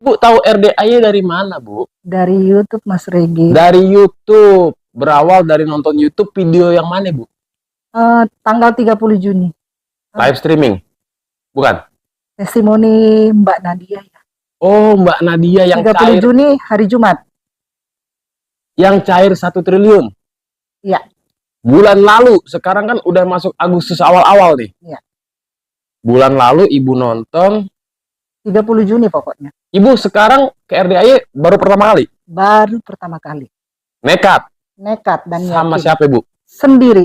Bu tahu RDAY dari mana, Bu? Dari YouTube, Mas Regi. Dari YouTube. Berawal dari nonton YouTube, video yang mana, Bu? Tanggal 30 Juni. Live streaming? Bukan? Testimoni Mbak Nadia ya. Oh, Mbak Nadia yang 30 cair. Juni hari Jumat. Yang cair 1 triliun. Iya. Bulan lalu, sekarang kan udah masuk Agustus awal-awal nih. Iya. Bulan lalu Ibu nonton. 30 Juni pokoknya. Ibu sekarang ke RDAY baru pertama kali? Baru pertama kali. Nekat? Nekat dan Sama yakin. siapa, Ibu? Sendiri.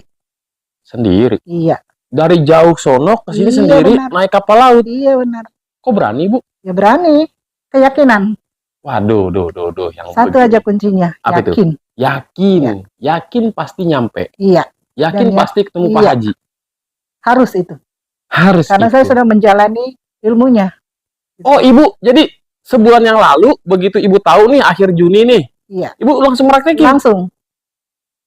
Sendiri? Iya. Dari jauh sono ke sini Iya, sendiri, benar. naik kapal laut? Iya benar. Kok berani, Bu? Ya berani. Keyakinan. Waduh, yang Satu begini. aja kuncinya. Apa itu? Yakin. Yakin. Iya. Yakin pasti nyampe. Iya. Yakin Dan pasti ketemu Pak iya. Haji. Harus itu. Harus Karena itu. saya sudah menjalani ilmunya. Oh, Ibu, jadi sebulan yang lalu, begitu Ibu tahu nih, akhir Juni nih, Iya. Ibu langsung praktekin?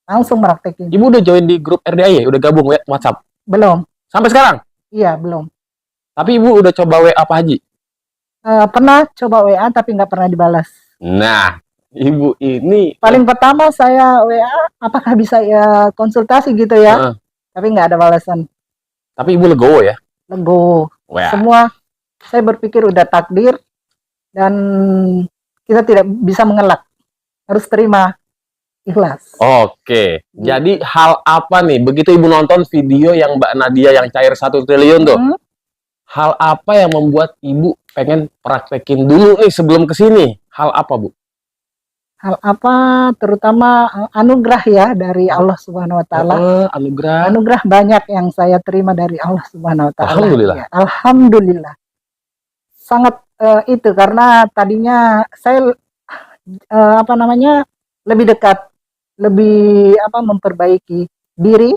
Langsung praktekin. Ibu udah join di grup RDAY, udah gabung WhatsApp? Belum. Sampai sekarang? Iya, belum. Tapi Ibu udah coba WA Pak Haji? Pernah coba WA tapi nggak pernah dibalas. Nah, Ibu ini... Paling pertama saya WA, apakah bisa ya konsultasi gitu ya? Tapi nggak ada balasan. Tapi Ibu legowo ya? Legowo. Wah. Semua saya berpikir udah takdir dan kita tidak bisa mengelak. Harus terima, ikhlas. Oke. Jadi hal apa nih? Begitu Ibu nonton video yang Mbak Nadia yang cair 1 triliun tuh. Hal apa yang membuat Ibu pengen praktekin dulu nih sebelum kesini? Hal apa, Bu? Hal apa? Terutama anugerah ya dari Allah Subhanahu Wa Taala. Anugerah. Anugerah banyak yang saya terima dari Allah Subhanahu Wa Taala. Alhamdulillah. Ya, alhamdulillah. Sangat itu karena tadinya saya lebih dekat, lebih memperbaiki diri.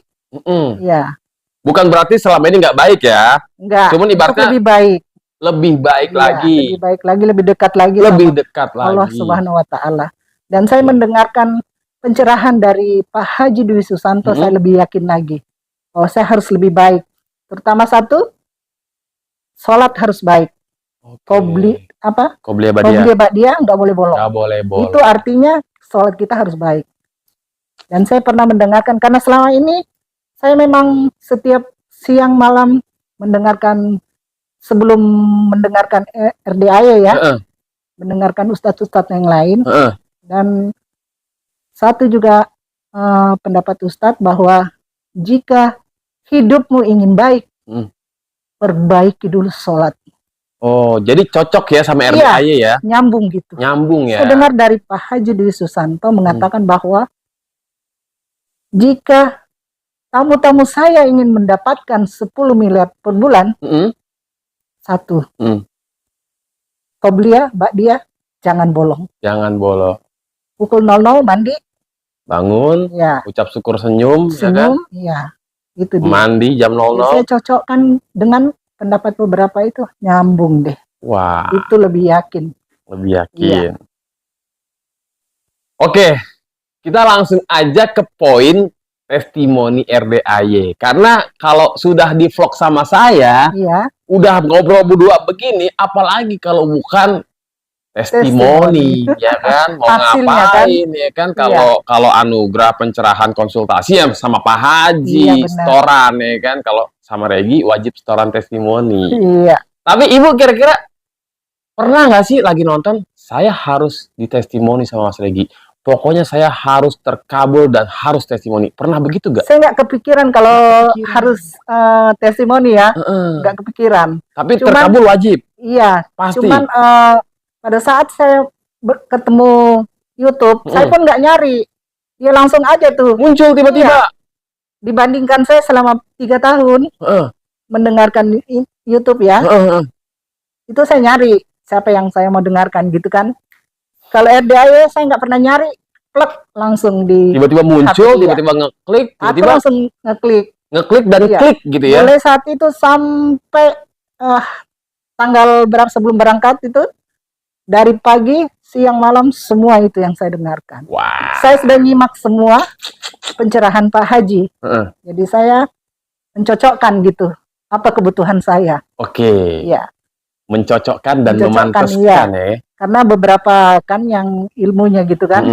Ya. Bukan berarti selama ini nggak baik ya? Enggak. Cuman ibaratnya lebih baik. Lebih baik lagi. Lebih baik lagi, lebih dekat lagi. Lebih sama dekat Allah lagi. Subhanahu Wa Taala. Dan saya mendengarkan pencerahan dari Pak Haji Dwi Susanto, saya lebih yakin lagi. Oh, saya harus lebih baik. Terutama satu, sholat harus baik. Qobliyah Ba'diyah nggak boleh bolong. Nggak boleh bolong. Itu artinya sholat kita harus baik. Dan saya pernah mendengarkan, karena selama ini saya memang setiap siang malam mendengarkan, sebelum mendengarkan RDAY ya, mendengarkan ustadz-ustadz yang lain. Dan satu juga pendapat ustadz bahwa jika hidupmu ingin baik, perbaiki dulu sholat. Oh, jadi cocok ya sama RDAY ya? Nyambung gitu. Nyambung ya? Saya dengar dari Pak Haji Dwi Susanto mengatakan bahwa jika tamu-tamu saya ingin mendapatkan 10 miliar per bulan, satu, Qobliyah Ba'diyah jangan bolong. Jangan bolong. Pukul 00 mandi. Bangun, ya. Ucap syukur senyum, senyum, ya kan? Itu dia. Mandi jam 00. Saya cocokkan dengan pendapat beberapa itu, nyambung deh. Wah. Itu lebih yakin. Lebih yakin. Oke, kita langsung aja ke poin testimoni RDAY. Karena kalau sudah di vlog sama saya, udah ngobrol berdua begini, apalagi kalau bukan testimoni, ya kan? Mau ngapain, ya kan? Kalau anugerah pencerahan konsultasi ya sama Pak Haji, setoran, ya kan? Kalau sama Regi wajib setoran testimoni. Tapi Ibu kira-kira pernah nggak sih lagi nonton, saya harus ditestimoni sama Mas Regi? Pokoknya saya harus terkabul dan harus testimoni. Pernah begitu gak? Saya nggak kepikiran kalau harus testimoni ya. Nggak kepikiran. Tapi terkabul wajib? Iya. Pasti. Cuman pada saat saya ketemu YouTube, saya pun nggak nyari. Ya langsung aja tuh. Muncul tiba-tiba. Dibandingkan saya selama 3 tahun mendengarkan YouTube ya. Itu saya nyari siapa yang saya mau dengarkan gitu kan. Kalau RDAY saya nggak pernah nyari, plek langsung di tiba-tiba muncul, tiba-tiba ngeklik, tiba-tiba langsung ngeklik dan klik gitu ya. Mulai saat itu sampai tanggal berapa sebelum berangkat itu, dari pagi, siang, malam semua itu yang saya dengarkan. Saya sudah nyimak semua pencerahan Pak Haji. Jadi saya mencocokkan gitu apa kebutuhan saya. Oke. Ya. Mencocokkan dan memanteskan ya. Karena beberapa kan yang ilmunya gitu kan,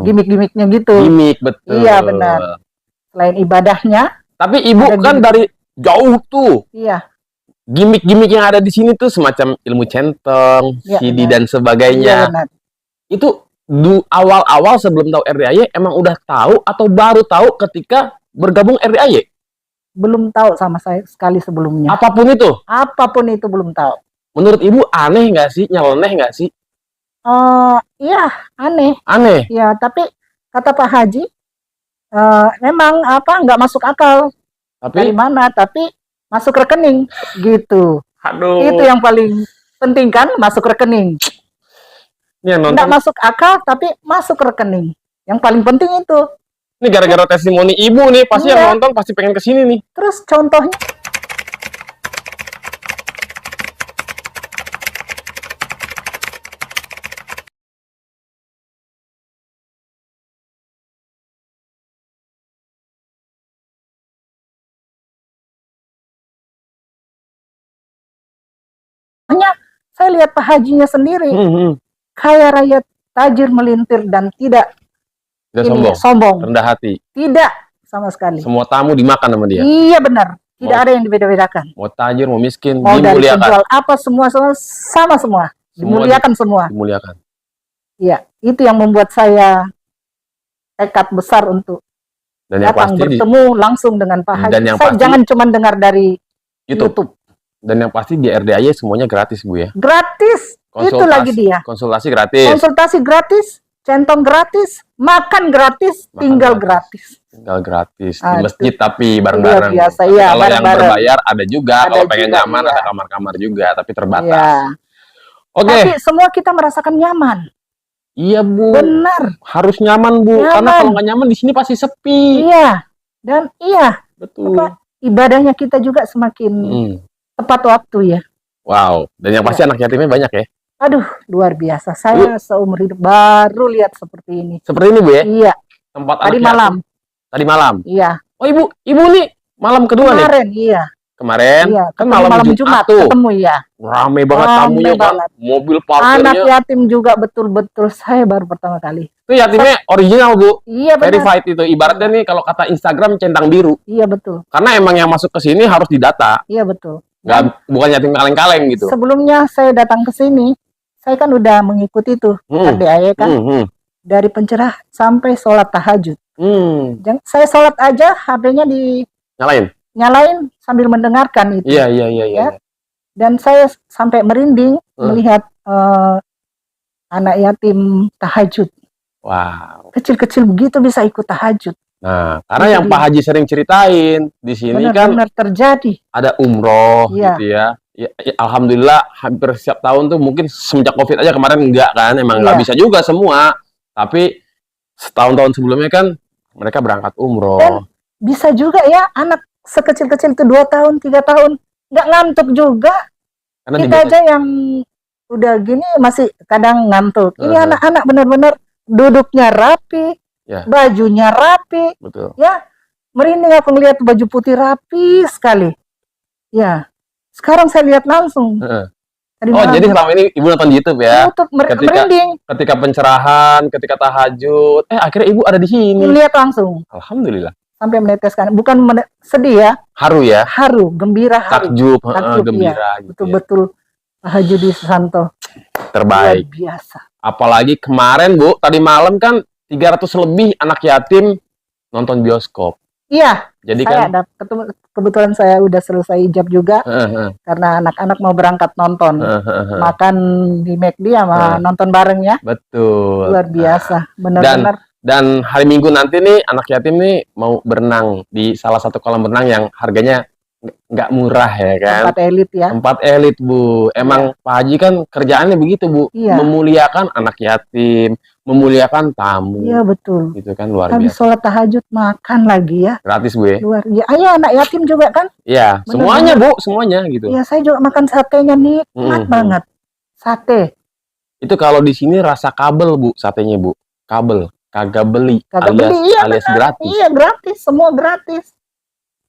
gimmick-gimmicknya gitu. Gimmick, betul. Iya benar. Selain ibadahnya. Tapi ibu kan dari jauh tuh. Iya. Gimmick-gimmick yang ada di sini tuh semacam ilmu centong, ya, CD dan sebagainya. Iya, itu awal-awal sebelum tahu RDAY emang udah tahu atau baru tahu ketika bergabung RDAY? Belum tahu sama saya sekali sebelumnya. Apapun itu? Apapun itu belum tahu. Menurut ibu aneh nggak sih? Nyeleneh nggak sih? Iya, aneh. Aneh? Ya, tapi kata Pak Haji, memang nggak masuk akal. Dari mana? Tapi masuk rekening, gitu. Aduh. Itu yang paling penting kan, masuk rekening. Nggak masuk akal, tapi masuk rekening. Yang paling penting itu. Ini gara-gara testimoni ibu nih, pasti yang nonton pasti pengen kesini nih. Terus contohnya, saya lihat Pak Hajinya sendiri, kaya raya, tajir, melintir, dan tidak sombong, rendah hati. Tidak sama sekali. Semua tamu dimakan sama dia. Iya benar, tidak ada yang dibeda-bedakan. Mau tajir, mau miskin, mau dimuliakan. Dari penjual apa semua sama semua, dimuliakan semua. Dimuliakan. Iya, itu yang membuat saya tekad besar untuk datang bertemu langsung dengan Pak Haji. Saya jangan cuma dengar dari YouTube. Dan yang pasti di RDAY semuanya gratis, Bu ya? Gratis, itu lagi dia. Konsultasi gratis. Konsultasi gratis, centong gratis, makan gratis, tinggal gratis. Tinggal gratis. Di masjid tapi bareng-bareng. Biasa, ya, kalau yang berbayar ada juga, kalau pengen nyaman ada kamar-kamar juga, tapi terbatas. Ya. Tapi semua kita merasakan nyaman. Iya, Bu. Benar. Harus nyaman, Bu. Nyaman. Karena kalau nggak nyaman di sini pasti sepi. Iya. Dan betul. Ibadahnya kita juga semakin tepat waktu ya. Wow. Dan yang pasti anak yatimnya banyak ya? Aduh, luar biasa. Saya seumur hidup baru lihat seperti ini. Seperti ini, Bu ya? Iya. Tempat tadi malam. Tadi malam? Iya. Oh, Ibu nih malam kedua Kemarin, nih? Iya. Kemarin? Iya. Kan malam Jumat tuh. Ketemu ya. Rame banget tamunya kan. Mobil parkirnya. Anak yatim juga betul-betul. Saya baru pertama kali. Itu yatimnya original, Bu. Iya, benar. Verified itu. Ibaratnya nih kalau kata Instagram centang biru. Iya, betul. Karena emang yang masuk ke sini harus didata. Iya, betul. Bukan yatim kaleng-kaleng gitu. Sebelumnya saya datang ke sini, saya kan udah mengikuti tuh RDAY kan. Dari pencerah sampai sholat tahajud. Saya sholat aja, HP-nya nyalain sambil mendengarkan itu. Iya. Dan saya sampai merinding melihat anak yatim tahajud. Wow. Kecil-kecil begitu bisa ikut tahajud. Nah, karena yang Pak Haji sering ceritain di sini benar terjadi. Ada umroh gitu ya. Ya. Alhamdulillah hampir setiap tahun tuh, mungkin semenjak Covid aja kemarin enggak kan, emang nggak bisa juga semua. Tapi setahun-tahun sebelumnya kan mereka berangkat umroh. Dan bisa juga ya anak sekecil-kecil itu 2 tahun, 3 tahun nggak ngantuk juga. Karena kita aja yang udah gini masih kadang ngantuk. Ini anak-anak benar-benar duduknya rapi. Bajunya rapi. Betul. Ya, merinding aku ngelihat baju putih rapi sekali. Ya, sekarang saya lihat langsung. Jadi selama ini Ibu nonton YouTube ya? YouTube, merinding. Ketika pencerahan, ketika tahajud, akhirnya Ibu ada di sini. Lihat langsung. Alhamdulillah. Sampai meneteskan, bukan sedih ya? Haru ya? Haru, gembira. Takjub, gembira. Ya. Betul-betul tahajud di Susanto. Terbaik. Luar biasa. Apalagi kemarin, Bu, tadi malam kan 300 lebih anak yatim nonton bioskop. Iya. Jadi saya ada kebetulan saya udah selesai ijab juga karena anak-anak mau berangkat nonton. Makan di McD sama nonton bareng ya. Betul. Luar biasa, benar-benar. Dan hari Minggu nanti nih anak yatim nih mau berenang di salah satu kolam renang yang harganya nggak murah ya kan. Tempat elit ya. Tempat elit, Bu. Emang Pak Haji kan kerjaannya begitu, Bu. Memuliakan anak yatim, memuliakan tamu. Iya, betul. Gitu kan, luar biasa. Habis sholat tahajud makan lagi ya. Gratis, Bu ya. Luar biasa. Ayo anak yatim juga kan? Iya, semuanya, Bu, semuanya gitu. Iya, saya juga makan satenya nikmat banget. Sate. Itu kalau di sini rasa kabel, Bu, satenya, Bu. Kabel, kagak beli, alias gratis. Iya, gratis, semua gratis.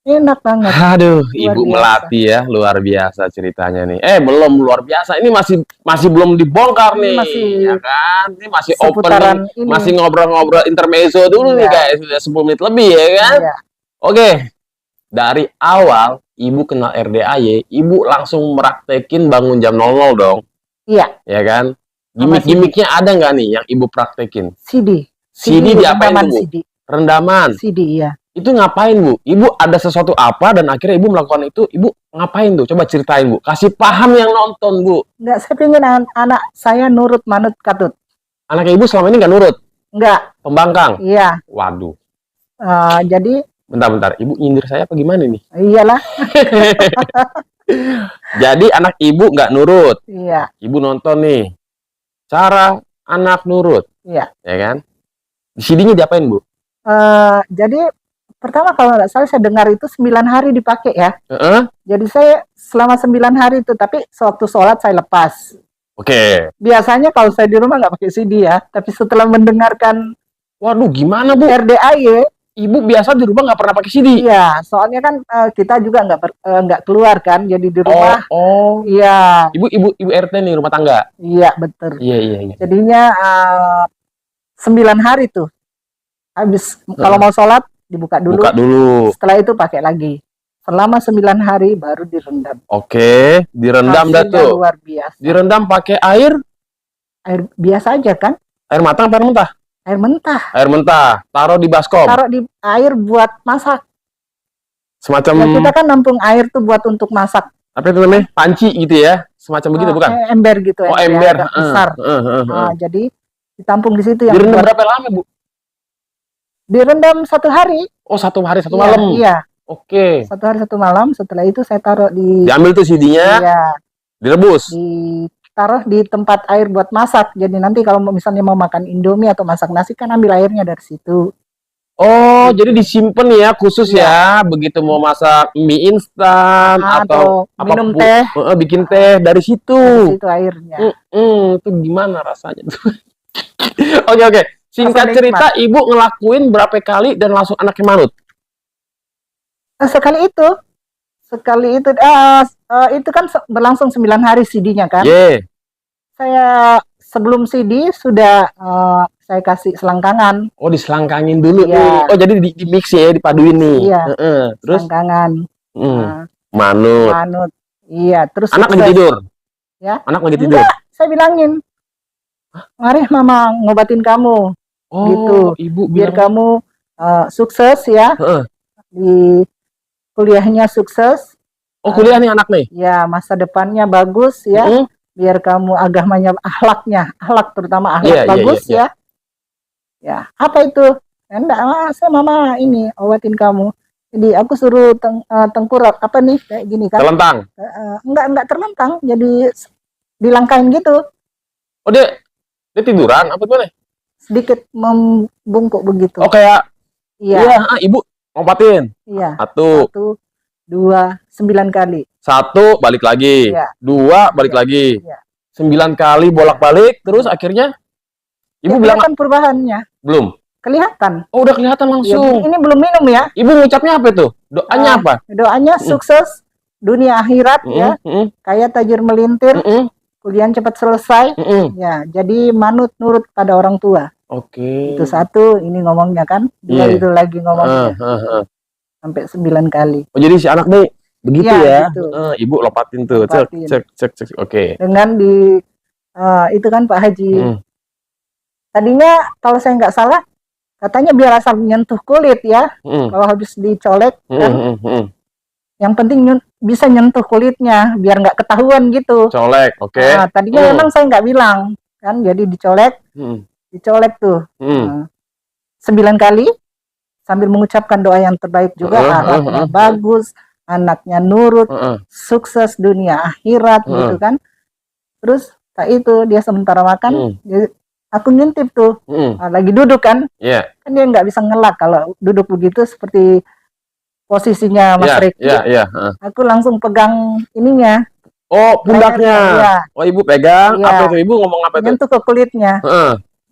Enak banget. Aduh, Luar ibu biasa. melati ya, luar biasa ceritanya nih. Belum luar biasa, ini masih belum dibongkar Ini nih, masih ya kan? Ini masih seputaran opening, ini. masih ngobrol-ngobrol intermezzo dulu nih Iya. guys, sudah 10 menit lebih ya kan? Iya. Oke, dari awal ibu kenal RDAY, ibu langsung meraktekin bangun jam 00 dong, Iya. ya kan? Sama Gimik-gimiknya ada nggak nih yang ibu praktekin? CD. CD diapain rendaman tuh, Bu? CD. Rendaman. CD, iya. Itu ngapain, Bu? Ibu ada sesuatu apa dan akhirnya ibu melakukan itu, ibu ngapain tuh? Coba ceritain, Bu. Kasih paham yang nonton, Bu. Enggak, saya pengen anak saya nurut manut katut. Anak ibu selama ini nggak nurut? Enggak. Pembangkang? Iya. Waduh. Jadi Bentar. Ibu nyindir saya apa gimana nih? iyalah. Jadi anak ibu nggak nurut. Iya. Ibu nonton nih. Cara anak nurut. Iya. Ya kan? Di CD-nya diapain, Bu? Jadi pertama kalau nggak salah saya dengar itu 9 hari dipakai ya. Jadi saya selama 9 hari itu, tapi sewaktu sholat saya lepas. Oke. Biasanya kalau saya di rumah nggak pakai CD ya, tapi setelah mendengarkan Waduh, gimana, Bu? RDAY, Ibu biasa di rumah nggak pernah pakai CD? iya, soalnya kan kita juga nggak keluar kan, jadi di rumah. Oh. Iya. Ibu RT nih, rumah tangga? Iya, betul. Iya. Jadinya 9 hari tuh. Habis kalau mau sholat dibuka dulu. Buka dulu. Setelah itu pakai lagi. Selama 9 hari baru direndam. Oke, direndam dah Hasilnya tuh. luar biasa. Direndam pakai air biasa aja kan? air matang apa air mentah? Air mentah. Air mentah, taruh di baskom. Taruh di air buat masak. Semacam Ya, kita kan nampung air tuh buat untuk masak. apa itu namanya? Panci gitu ya. Semacam begitu bukan? Ember gitu. Oh, ember. Agak besar. Jadi ditampung di situ yang direndam buat, berapa lama, Bu? direndam 1 hari. Oh, 1 hari 1 Iya, malam. Iya. Oke. 1 hari 1 malam. Setelah itu saya taruh di. Diambil tuh CD-nya, Iya. direbus. Ditaruh di tempat air buat masak. Jadi nanti kalau misalnya mau makan Indomie atau masak nasi kan ambil airnya dari situ. Oh, jadi disimpan ya khusus ya. Begitu mau masak mie instan atau minum apapun, teh. bikin teh dari situ. Dari situ airnya. Itu gimana rasanya tuh? Oke. Singkat cerita, ibu ngelakuin berapa kali dan langsung anaknya manut? Sekali itu. Itu kan berlangsung 9 hari CD-nya kan. Saya sebelum CD sudah saya kasih selangkangan. Oh, diselangkangin dulu nih. Oh, jadi di mix ya, dipaduin nih. Iya. Terus selangkangan. Manut. Iya, terus anak lagi tidur. Ya. Anak lagi tidur. Enggak, saya bilangin. Mari mama ngobatin kamu. Oh, gitu. Ibu biar kamu sukses ya. Di kuliahnya sukses. Oh, kuliah nih anak nih. Ya, masa depannya bagus ya. Biar kamu agamanya, akhlak terutama akhlak bagus ya. Ya, apa itu? Enggak, saya mama ini obatin kamu. Jadi aku suruh tengkurap apa nih kayak gini kan? Terlentang. Enggak terlentang, jadi dilangkain gitu. Oh, dia tiduran apa gimana? Sedikit membungkuk begitu. Oh, kayak iya, ibu ngobatin. Iya. 1, 2, 9 kali. 1 balik lagi. 2 balik lagi. 9 kali bolak-balik terus akhirnya ibu bilang kelihatan perubahannya. Belum. Kelihatan. Oh, udah kelihatan langsung. Ini belum minum ya. Ibu ngucapnya apa itu? Doanya apa? Doanya sukses dunia akhirat ya. Kaya tajir melintir. Kuliah cepat selesai. Ya, jadi manut nurut pada orang tua. Oke. Itu 1, ini ngomongnya kan. Dia itu lagi ngomongnya. Sampai 9 kali. Oh, jadi si anak nih begitu ya. Gitu. Ibu lopatin tuh. Cek. Oke. Dengan itu kan Pak Haji. Tadinya kalau saya nggak salah katanya biar asal menyentuh kulit ya. Kalau habis dicolek kan. Yang penting bisa nyentuh kulitnya biar nggak ketahuan gitu. Colek, oke. Tadinya memang saya nggak bilang kan, jadi dicolek tuh 9 kali sambil mengucapkan doa yang terbaik juga. Anaknya bagus, anaknya nurut, sukses dunia akhirat gitu kan. Terus itu dia sementara makan, aku ngintip tuh, lagi duduk kan, kan dia nggak bisa ngelak kalau duduk begitu seperti posisinya Mas Reki. Aku langsung pegang ininya. Oh, pundaknya. Oh, ibu pegang. Apa itu? Ibu ngomong apa itu? Nyentuh ke kulitnya.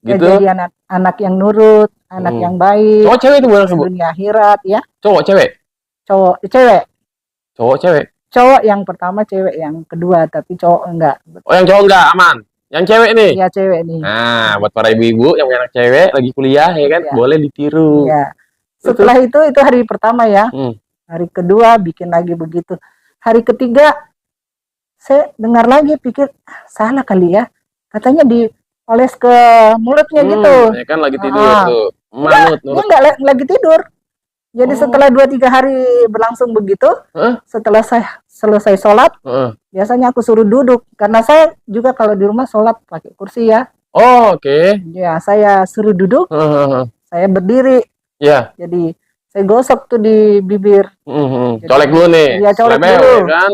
Gitu. Jadi anak yang nurut, anak yang baik. Cowok cewek itu bukan, Bu? Dunia akhirat ya. Cowok cewek? cewek. Cowok cewek? Cowok yang pertama, cewek yang kedua, tapi cowok enggak. Oh, yang cowok enggak aman. Yang cewek nih? Iya, cewek nih. Nah, buat para ibu-ibu yang punya anak cewek lagi kuliah ya kan, boleh ditiru. Iya. Setelah itu hari pertama ya. Hari kedua bikin lagi begitu. Hari ketiga saya dengar lagi, pikir salah kali ya. Katanya dioles ke mulutnya gitu. Ya kan lagi tidur tuh. Manut. Dia enggak lagi tidur. Jadi setelah 2-3 hari berlangsung begitu, setelah saya selesai sholat, biasanya aku suruh duduk. Karena saya juga kalau di rumah sholat pakai kursi ya. Oh, oke. Ya, saya suruh duduk, saya berdiri. Ya. Jadi saya gosok tuh di bibir. Colek dulu nih. Iya, colek dulu. Ya kan?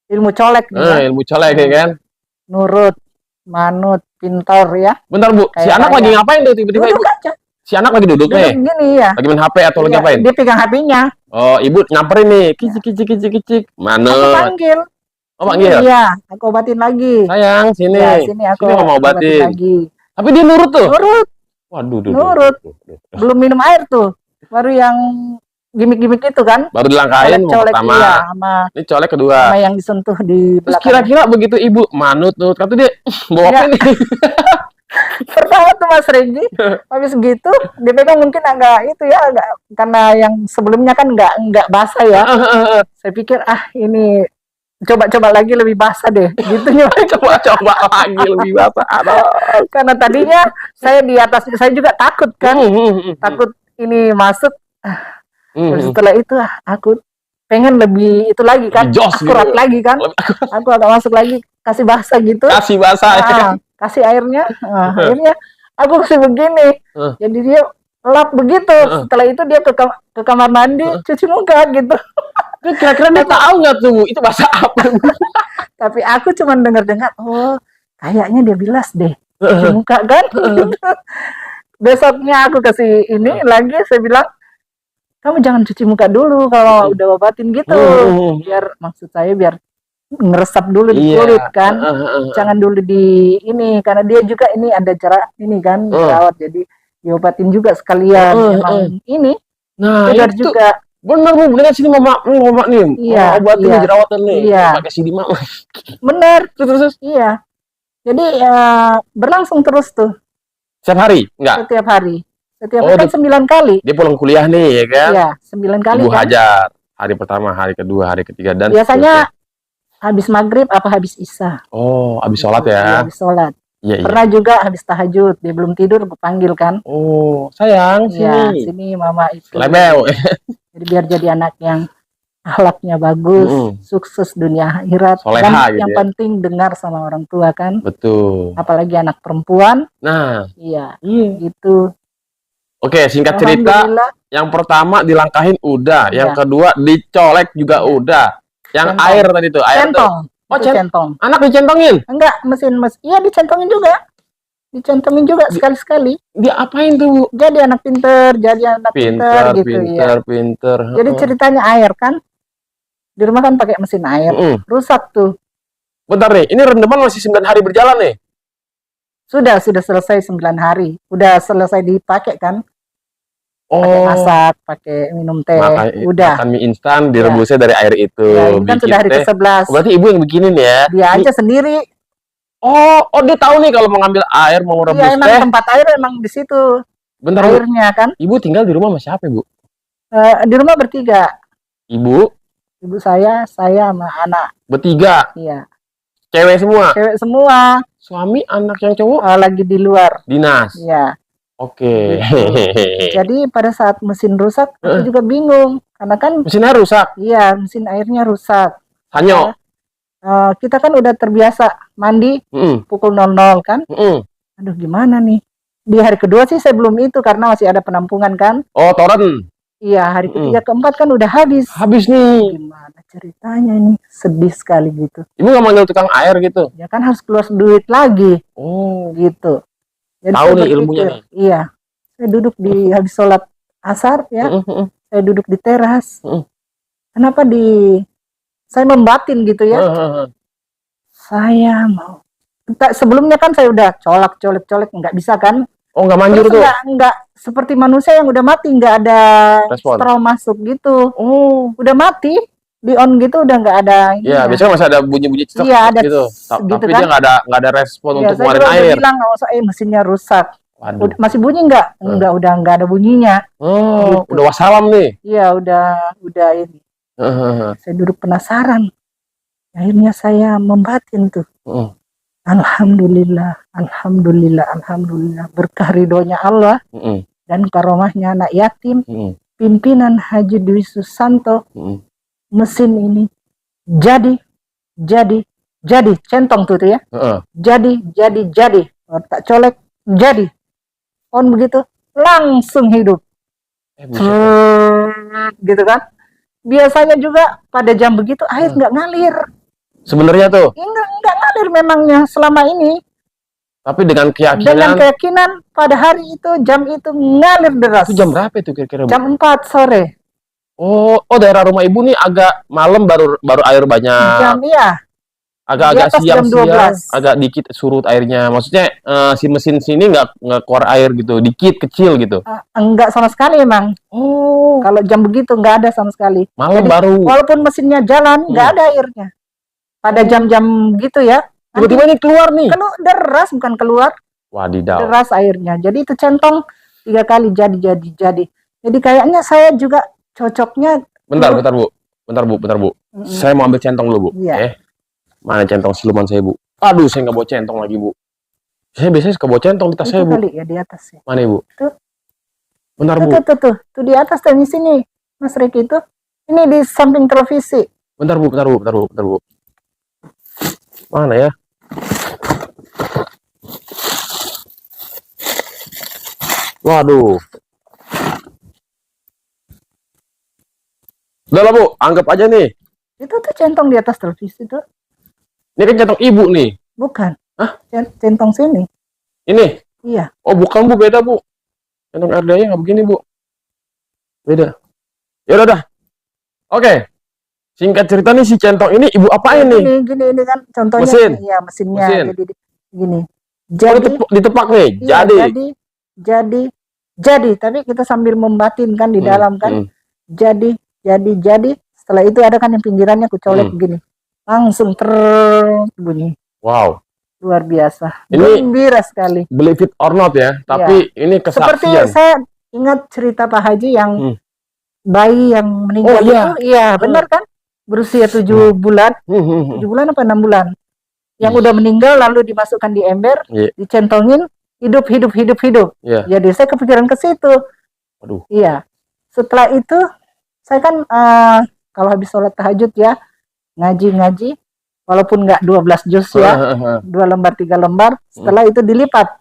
Ilmu colek. Ilmu colek ya kan? Nurut, manut, pintar ya. Bentar Bu, si anak lagi ngapain tuh tiba-tiba? Duduk aja. Si anak lagi duduk nih? Gini ya. Lagi main HP atau lagi ngapain? Dia pegang HP-nya. Oh, ibu nyamperin nih. Kicik. Mana? Aku panggil. Oh, panggil? Iya, aku obatin lagi. Sayang, sini. Ya, sini aku mau obatin lagi. Tapi dia nurut tuh? Nurut. Waduh, nurut. Belum minum air tuh. Baru yang gimmick-gimmick itu kan. Baru dilangkahin colek, pertama. Iya, sama ini colek kedua. Sama yang disentuh di belakang. Terus kira-kira begitu ibu manut tuh, kata dia bawa apa ini? Pertama tuh Mas Regi, habis gitu dia pegang mungkin agak itu ya, agak karena yang sebelumnya kan nggak basah ya. Saya pikir ini coba-coba lagi lebih basah deh, gitu ya. Coba-coba lagi lebih basah. Karena tadinya saya di atas, saya juga takut kan, takut ini masuk. Setelah itu aku pengen lebih itu lagi kan, akurat gitu. Lagi kan, aku agak masuk lagi, kasih basah gitu. Kasih basah. Kasih airnya, akhirnya aku kasih begini. Jadi dia lap begitu. Setelah itu dia ke kamar mandi, cuci muka gitu. Kira-kira dia tahu nggak tuh itu bahasa apa? Tapi aku cuma dengar-dengar, oh kayaknya dia bilas deh, cuci muka kan. Besoknya aku kasih ini lagi, saya bilang, kamu jangan cuci muka dulu kalau udah obatin gitu. Biar maksud saya biar ngeresap dulu di kulit kan, jangan dulu di ini, karena dia juga ini ada jarak ini kan, jerawat, jadi diobatin juga sekalian. Emang ini biar itu juga bener Bu, bener sini mama nih, obatin jerawatan nih, pakai sini mama. Bener, terus iya. Jadi berlangsung terus tuh. Setiap hari? Enggak? Setiap hari. Setiap hari kan 9 kali. Dia pulang kuliah nih ya kan? Iya, 9 kali. Ibu hajar hari pertama, hari kedua, hari ketiga, dan biasanya habis maghrib apa habis isya. Oh, habis sholat ya? Habis sholat. Iya. Pernah juga habis tahajud, dia belum tidur, aku panggil kan. Oh, sayang, sini. Sini mama itu. Lebel. Jadi biar jadi anak yang akhlaknya bagus, sukses dunia akhirat. Soleha, dan gitu yang penting dengar sama orang tua kan. Betul. Apalagi anak perempuan. Nah. Iya. Gitu. Oke, singkat cerita, yang pertama dilangkahin udah, yang kedua dicolek juga udah. Yang air tadi tuh, air centong. Oh, centong. Anak dicentongin? Enggak, mesin. Iya, dicentongin juga. Dicentongin juga sekali-sekali. Dia apain tuh, Bu? Jadi anak pinter, gitu pinter. Jadi ceritanya air kan. Di rumah kan pakai mesin air. Rusak tuh. Bentar nih, ini rendeman masih 9 hari berjalan nih? Sudah selesai 9 hari. Udah selesai dipakai kan. Pakai masak, pakai minum teh, udah. Makan mie instan, direbusnya dari air itu. Ya, ini kan sudah hari ke-11. Berarti ibu yang bikinin ya? Dia aja sendiri. Oh, dia tahu nih kalau mau ngambil air, mau rebus teh. Iya, emang tempat air emang di situ. Bentar, airnya kan. Ibu tinggal di rumah sama siapa, Bu? Di rumah bertiga. Ibu saya sama anak. Bertiga? Iya. Cewek semua? Cewek semua. Suami, anak yang cowok? Lagi di luar. Dinas? Iya. Oke. Jadi pada saat mesin rusak, aku juga bingung. Karena kan mesinnya rusak? Iya, mesin airnya rusak. Sanyo? Kita kan udah terbiasa mandi pukul 00 kan. Aduh, gimana nih? Di hari kedua sih saya belum itu, karena masih ada penampungan kan. Oh, toren? Iya, hari ketiga keempat kan udah habis. Habis nih. Gimana ceritanya ini? Sedih sekali gitu. Ibu nggak manggil tukang air gitu? Ya kan harus keluar duit lagi. Oh, gitu. Jadi tahu nih ilmunya nih. Iya. Saya duduk di habis sholat asar ya. Saya duduk di teras. Kenapa saya membatin gitu ya. Saya mau. Sebelumnya kan saya udah colek nggak bisa kan. Oh, nggak manjur Terus tuh. nggak seperti manusia yang udah mati, nggak ada Respon. straw masuk gitu. Oh, Udah mati, di on gitu udah nggak ada ya, ininya. biasanya masih ada bunyi-bunyi cetok Iya, ada gitu. gitu Tapi kan. dia nggak ada respon Iya, untuk saya ngeluarin juga udah air. bilang nggak usah, mesinnya rusak. Waduh. Masih bunyi nggak? Enggak, udah nggak ada bunyinya. Oh, Gitu. udah wassalam nih. Iya, udah ini. Saya duduk penasaran. Akhirnya saya membatin tuh. Alhamdulillah, alhamdulillah, alhamdulillah. Berkah ridhonya Allah dan karomahnya anak yatim. Pimpinan Haji Dwi Susanto. Mesin ini jadi centong tuh ya. Jadi. Tak colek, jadi. On begitu, langsung hidup. Gitu kan. Biasanya juga pada jam begitu air nggak ngalir. Sebenarnya tuh? Nggak ngalir memangnya selama ini. Tapi dengan keyakinan pada hari itu, jam itu ngalir deras. Itu jam berapa itu kira-kira? Jam 4 sore. Oh, daerah rumah ibu nih agak malam baru air banyak. Jam iya. Agak siang-siang, agak dikit surut airnya. Maksudnya si mesin sini nggak keluar air gitu, dikit kecil gitu. Enggak sama sekali emang. Oh. Kalau jam begitu nggak ada sama sekali. Malam baru. Walaupun mesinnya jalan, nggak ada airnya. Pada jam-jam gitu ya. Tiba-tiba ini keluar nih. Deras, bukan keluar. Wadidaw. Deras airnya. Jadi itu centong 3 kali jadi. Jadi kayaknya saya juga cocoknya. Bentar bu. Saya mau ambil centong dulu bu. Iya. Mana centong siluman saya bu? Aduh, saya nggak bawa centong lagi bu. Saya biasanya suka bawa centong di tas saya bu. Kali ya di atas ya. Mana ibu? Tuh. Bentar bu. Tuh di atas dan di sini, Mas Reki itu. Ini di samping televisi. Bentar bu. Mana ya? Waduh. Udah lah bu, anggap aja nih. Itu tuh centong di atas televisi tuh. Ini kan centong ibu nih. Bukan. Hah? Centong sini. Ini? Iya. Oh bukan bu, beda bu. Centong RDA nggak begini bu. Beda. Ya udah. Oke. Singkat cerita nih si centong ini ibu apain nih? Ini kan contohnya. Mesin. Iya, mesinnya. Jadi gini. Jadi ditepak nih. Iya, jadi. Tapi kita sambil membatin kan di dalam kan. Jadi. Setelah itu ada kan yang pinggirannya aku colek begini. Langsung bunyi. Wow. Luar biasa. Ini gembira sekali. Believe it or not ya. Tapi ini kesaksian. Seperti saya ingat cerita Pak Haji yang bayi yang meninggal itu. Iya, benar kan? Berusia 7 bulan. 7 bulan apa 6 bulan. Yang udah meninggal lalu dimasukkan di ember, dicentongin, hidup. Yeah. Jadi saya kepikiran ke situ. Aduh. Iya. Setelah itu saya kan kalau habis sholat tahajud ya ngaji, walaupun nggak 12 juz ya, 2 lembar 3 lembar. Setelah itu dilipat,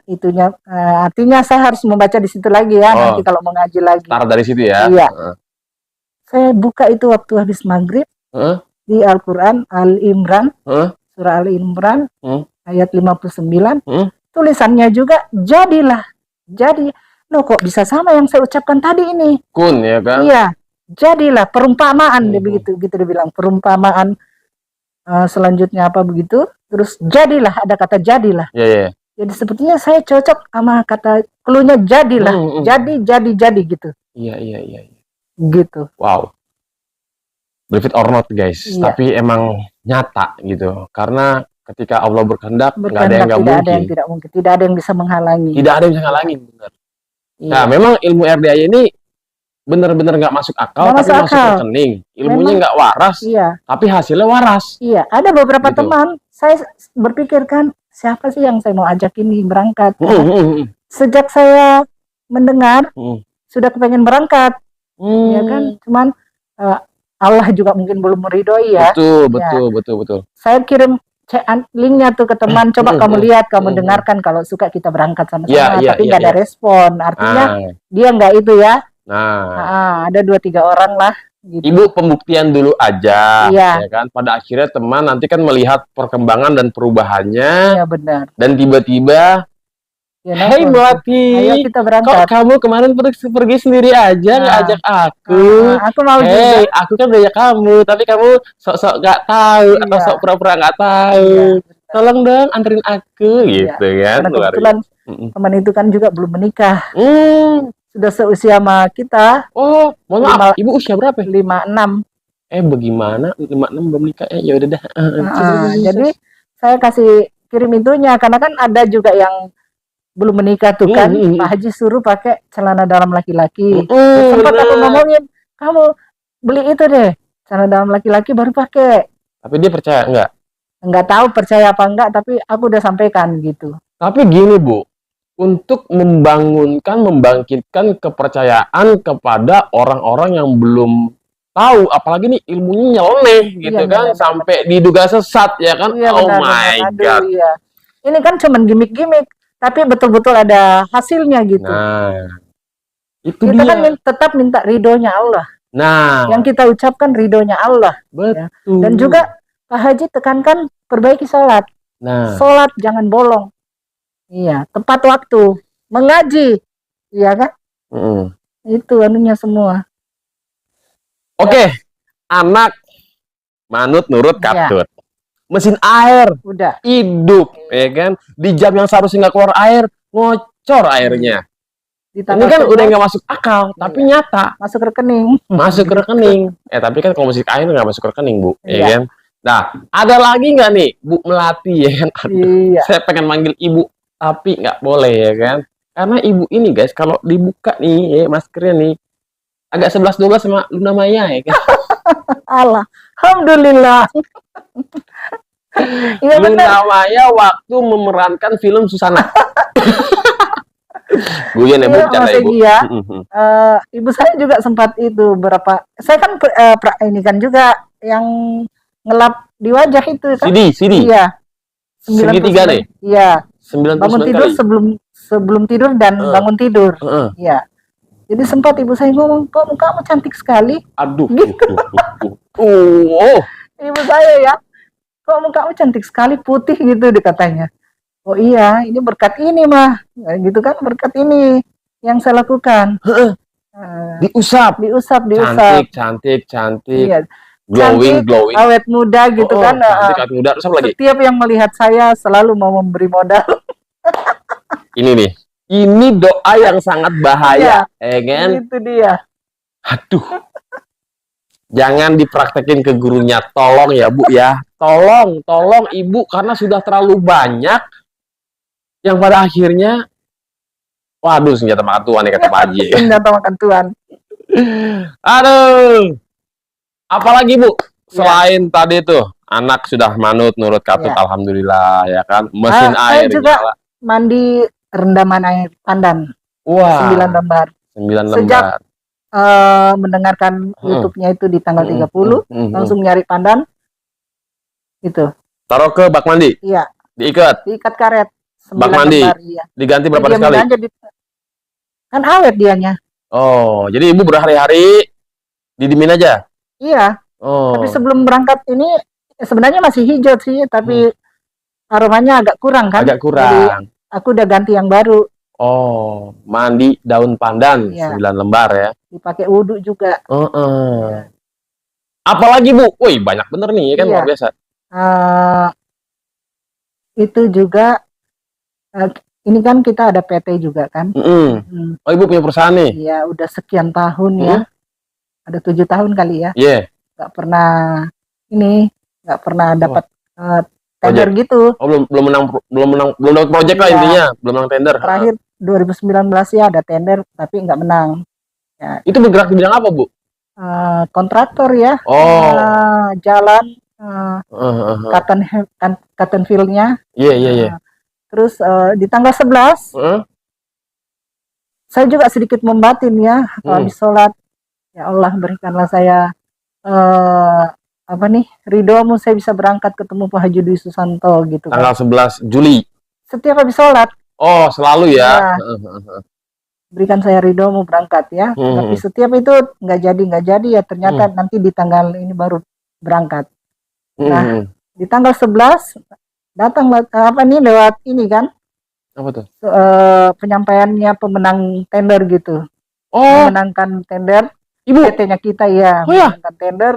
itunya. Artinya saya harus membaca di situ lagi ya. Nanti kalau mau ngaji lagi. Taruh dari situ ya. Iya. Saya buka itu waktu habis maghrib di Al-Quran Al-Imran, surah Al-Imran ayat 59. Tulisannya juga jadilah. Jadi, loh kok bisa sama yang saya ucapkan tadi ini? Kun ya kan? Iya, jadilah perumpamaan dia begitu dia bilang perumpamaan. Selanjutnya apa begitu? Terus jadilah, ada kata jadilah. Iya. Jadi sepertinya saya cocok sama kata cluenya jadilah. Jadi gitu. Iya. Gitu. Wow. Believe it or not guys, tapi emang nyata gitu. Karena ketika Allah berkehendak, nggak ada yang nggak mungkin. Tidak mungkin. Tidak ada yang bisa menghalangi. Tidak ada yang bisa menghalangi, benar. Nah, memang ilmu RDA ini benar-benar nggak masuk akal, tapi masuk rekening. Ilmunya nggak waras, tapi hasilnya waras. Iya, ada beberapa teman. Saya berpikir kan, siapa sih yang saya mau ajak ini berangkat? Sejak saya mendengar, sudah kepengen berangkat. Ya kan, cuman Allah juga mungkin belum meridhoi ya. Betul. Saya kirim linknya tuh ke teman, coba kamu lihat, kamu dengarkan, kalau suka kita berangkat sama-sama. Tapi nggak ada respon, artinya dia nggak itu ya. Ada 2-3 orang lah. Gitu. Ibu pembuktian dulu aja, ya kan. Pada akhirnya teman nanti kan melihat perkembangan dan perubahannya. Iya benar. Dan tiba-tiba Hei Melati, ayo kita berangkat. Kok kamu kemarin pergi sendiri aja, nggak ajak aku? Aku mau juga. Aku kan udah ajak kamu, tapi kamu sok-sok nggak tahu atau sok pura-pura nggak tahu. Tolong dong anterin aku, gitu kan? Kebetulan Teman itu kan juga belum menikah. Sudah seusia sama kita. Oh, mohon maaf, ibu usia berapa? 56. Bagaimana 56 belum nikah? Ya udah dah. Jadi saya kasih kirim itunya karena kan ada juga yang belum menikah tuh kan. Pak Haji suruh pakai celana dalam laki-laki. Sempat aku ngomongin, kamu beli itu deh, celana dalam laki-laki baru pakai. Tapi dia percaya enggak? Enggak tahu percaya apa enggak, tapi aku udah sampaikan gitu. Tapi gini Bu, untuk membangkitkan kepercayaan kepada orang-orang yang belum tahu, apalagi nih ilmunya nyeleneh gitu kan, sampai diduga sesat ya kan. Oh my God. Iya. Ini kan cuman gimmick-gimmick, tapi betul-betul ada hasilnya gitu. Nah, itu kita dia. Kan tetap minta ridhonya Allah. Nah, yang kita ucapkan ridhonya Allah. Betul. Ya. Dan juga Pak Haji tekankan perbaiki sholat. Nah, sholat jangan bolong. Iya, tepat waktu, mengaji, iya kan? Itu anunya semua. Oke, anak manut nurut katut. Mesin air udah hidup, ya kan? Di jam yang seharusnya nggak keluar air, ngocor airnya. Ini kan udah nggak masuk akal, tapi nyata. Masuk rekening. Masuk rekening. Tapi kan kalau mesin air nggak masuk rekening, Bu, ya kan? Nah, ada lagi nggak nih, Bu Melati, ya kan? Saya pengen manggil Ibu, tapi nggak boleh, ya kan? Karena Ibu ini, guys, kalau dibuka nih, ya, maskernya nih, agak 11-12 sama Luna Maya, ya kan? Alhamdulillah. Ya, Luna Maya waktu memerankan film Susana. Bu ya, Bu, bercanda Ibu. Ibu saya juga sempat itu berapa. Saya kan ini kan juga yang ngelap di wajah itu kan. CD. Iya. Segitiga nih. Iya. Bangun tidur kali. sebelum tidur dan bangun tidur. Iya. Jadi sempat ibu saya ngomong, kok kamu cantik sekali. Aduh. Gitu. Ibu saya ya, kok kamu cantik sekali, putih gitu dikatanya. Oh iya, ini berkat ini mah, gitu kan, berkat ini yang saya lakukan. Diusap. Cantik. Iya. Glowing. Awet muda gitu kan. Cantik, awet muda. Terus apa lagi? Setiap yang melihat saya selalu mau memberi modal. Ini nih. Ini doa yang sangat bahaya, kan? Itu dia. Aduh. Jangan dipraktekin ke gurunya, tolong ya Bu ya. Tolong Ibu, karena sudah terlalu banyak yang pada akhirnya, waduh, senjata makan Tuhan ya kata Pak Haji. Senjata makan Tuhan. Aduh. Apalagi Bu, selain tadi tuh, anak sudah manut nurut katut, alhamdulillah ya kan. Mesin air saya juga nyala. Mandi rendaman air pandan. Wah. 9 lembar. 9 lembar. Sejak mendengarkan YouTube-nya itu di tanggal 30, langsung nyari pandan. Itu. Taruh ke bak mandi? Iya. Diikat karet. Bak mandi? Lembar, iya. Diganti berapa kali? Kan awet dianya. Oh, jadi Ibu berhari-hari didimin aja? Iya. Oh. Tapi sebelum berangkat ini sebenarnya masih hijau sih, tapi aromanya agak kurang kan? Agak kurang. Jadi aku udah ganti yang baru. Oh, mandi daun pandan 9 lembar ya. Dipakai wudhu juga. Apalagi Bu? Wih, banyak bener nih ya kan, luar biasa. Itu juga ini kan kita ada PT juga kan. Oh, Ibu punya perusahaan nih? Iya, udah sekian tahun ya. Ada 7 tahun kali ya. Gak pernah gak pernah dapat tender gitu. Oh, belum dapat proyek lah intinya, belum menang tender. Terakhir 2019 ya ada tender tapi nggak menang. Ya. Itu bergerak di bidang apa Bu? Kontraktor ya. Jalan, cotton field-nya. Iya. Terus di tanggal 11 saya juga sedikit membatin ya, habis sholat, ya Allah berikanlah saya ridhomu, saya bisa berangkat ketemu Pak Haji Dwi Susanto gitu. Tanggal 11 Juli. Setiap habis sholat. Oh, selalu ya. Berikan saya ridhomu berangkat ya. Tapi setiap itu nggak jadi ya, ternyata nanti di tanggal ini baru berangkat. Nah, di tanggal 11 datang lewat ini kan. Apa tuh? Penyampaiannya pemenang tender gitu. Oh, memenangkan tender. Ibu PT-nya kita ya, memenangkan tender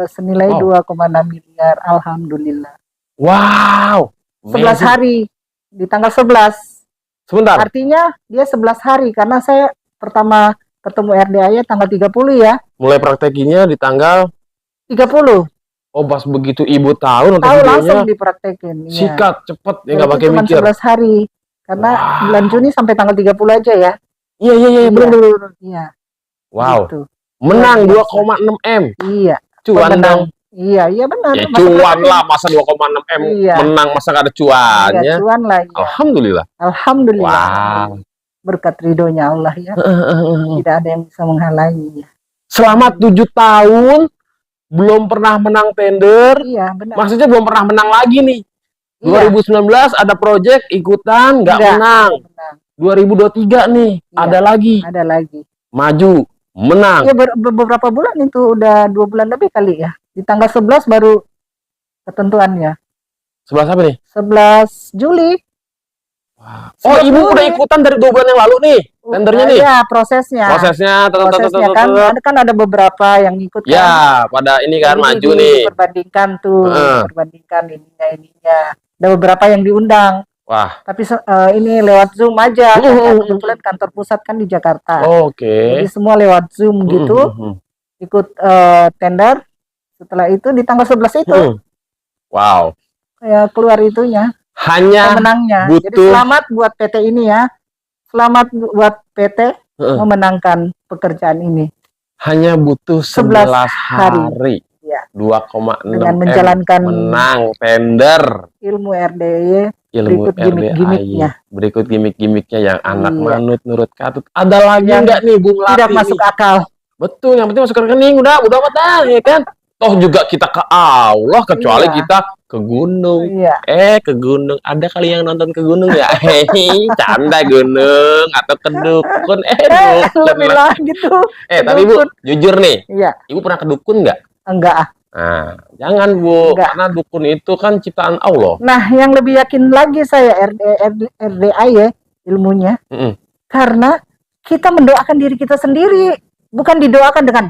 senilai 2,6 miliar. Alhamdulillah. Wow. 11 hari di tanggal 11. Sebentar. Artinya dia 11 hari karena saya pertama ketemu RDAY tanggal 30 ya. Mulai praktekinya di tanggal 30. Oh, pas begitu ibu tahu nonton Tahu videonya, langsung dipraktekin. Ya. sikat cepet ya, nggak Berarti pakai cuma mikir. 11 hari. Karena bulan Juni sampai tanggal 30 aja ya. Iya, bener. Iya. Wow. Gitu. Menang 2,6 M. Iya. Cuan dong. Iya benar. Ya cuan lah, masa 2,6 M menang, masa gak ada cuannya. Iya, cuan lah. Ya. Alhamdulillah. Wow. Berkat ridhonya Allah ya. Tidak ada yang bisa menghalangi. Selama 7 tahun belum pernah menang tender. Iya, benar. Maksudnya belum pernah menang lagi nih. 2019 ada project ikutan nggak menang. 2023 nih ada lagi. Maju menang. Ya beberapa bulan itu udah 2 bulan lebih kali ya. Di tanggal 11 baru ketentuannya. 11 apa nih? 11 Juli. Wow. Oh, ibu udah ikutan dari 2 bulan yang lalu nih, tendernya nih? Iya, prosesnya kan ada beberapa yang ikut kan. Ya, pada ini kan maju nih. Perbandingkan tuh, perbandingkan ininya. Ada beberapa yang diundang. Wah. Tapi ini lewat Zoom aja. Kebetulan kantor pusat kan di Jakarta. Oke. Jadi semua lewat Zoom gitu. Ikut tender. Setelah itu di tanggal 11 itu. Wow. Ya, keluar itunya. Hanya pemenangnya. Butuh... Jadi selamat buat PT ini ya. Selamat buat PT memenangkan pekerjaan ini. Hanya butuh 11 hari. Ya. 2,6 dengan menjalankan menang tender ilmu RDAY. Berikut gimmick-gimmicknya. Berikut gimmick-gimmicknya yang anak manut nurut katut. Ada lagi nggak nih Bung Lati? Tidak masuk akal. Betul, yang penting masuk ke rekening udah mata ya kan. Toh juga kita ke Allah, kecuali kita ke gunung. Ke gunung. Ada kali yang nonton ke gunung ya? Hehehe, canda gunung atau ke dukun. Lebih lah gitu. Tapi Bu, jujur nih. Iya. Ibu pernah ke dukun nggak? Enggak. Nah, jangan Bu, karena dukun itu kan ciptaan Allah. Nah, yang lebih yakin lagi saya RDAY ya ilmunya. Karena kita mendoakan diri kita sendiri, bukan didoakan dengan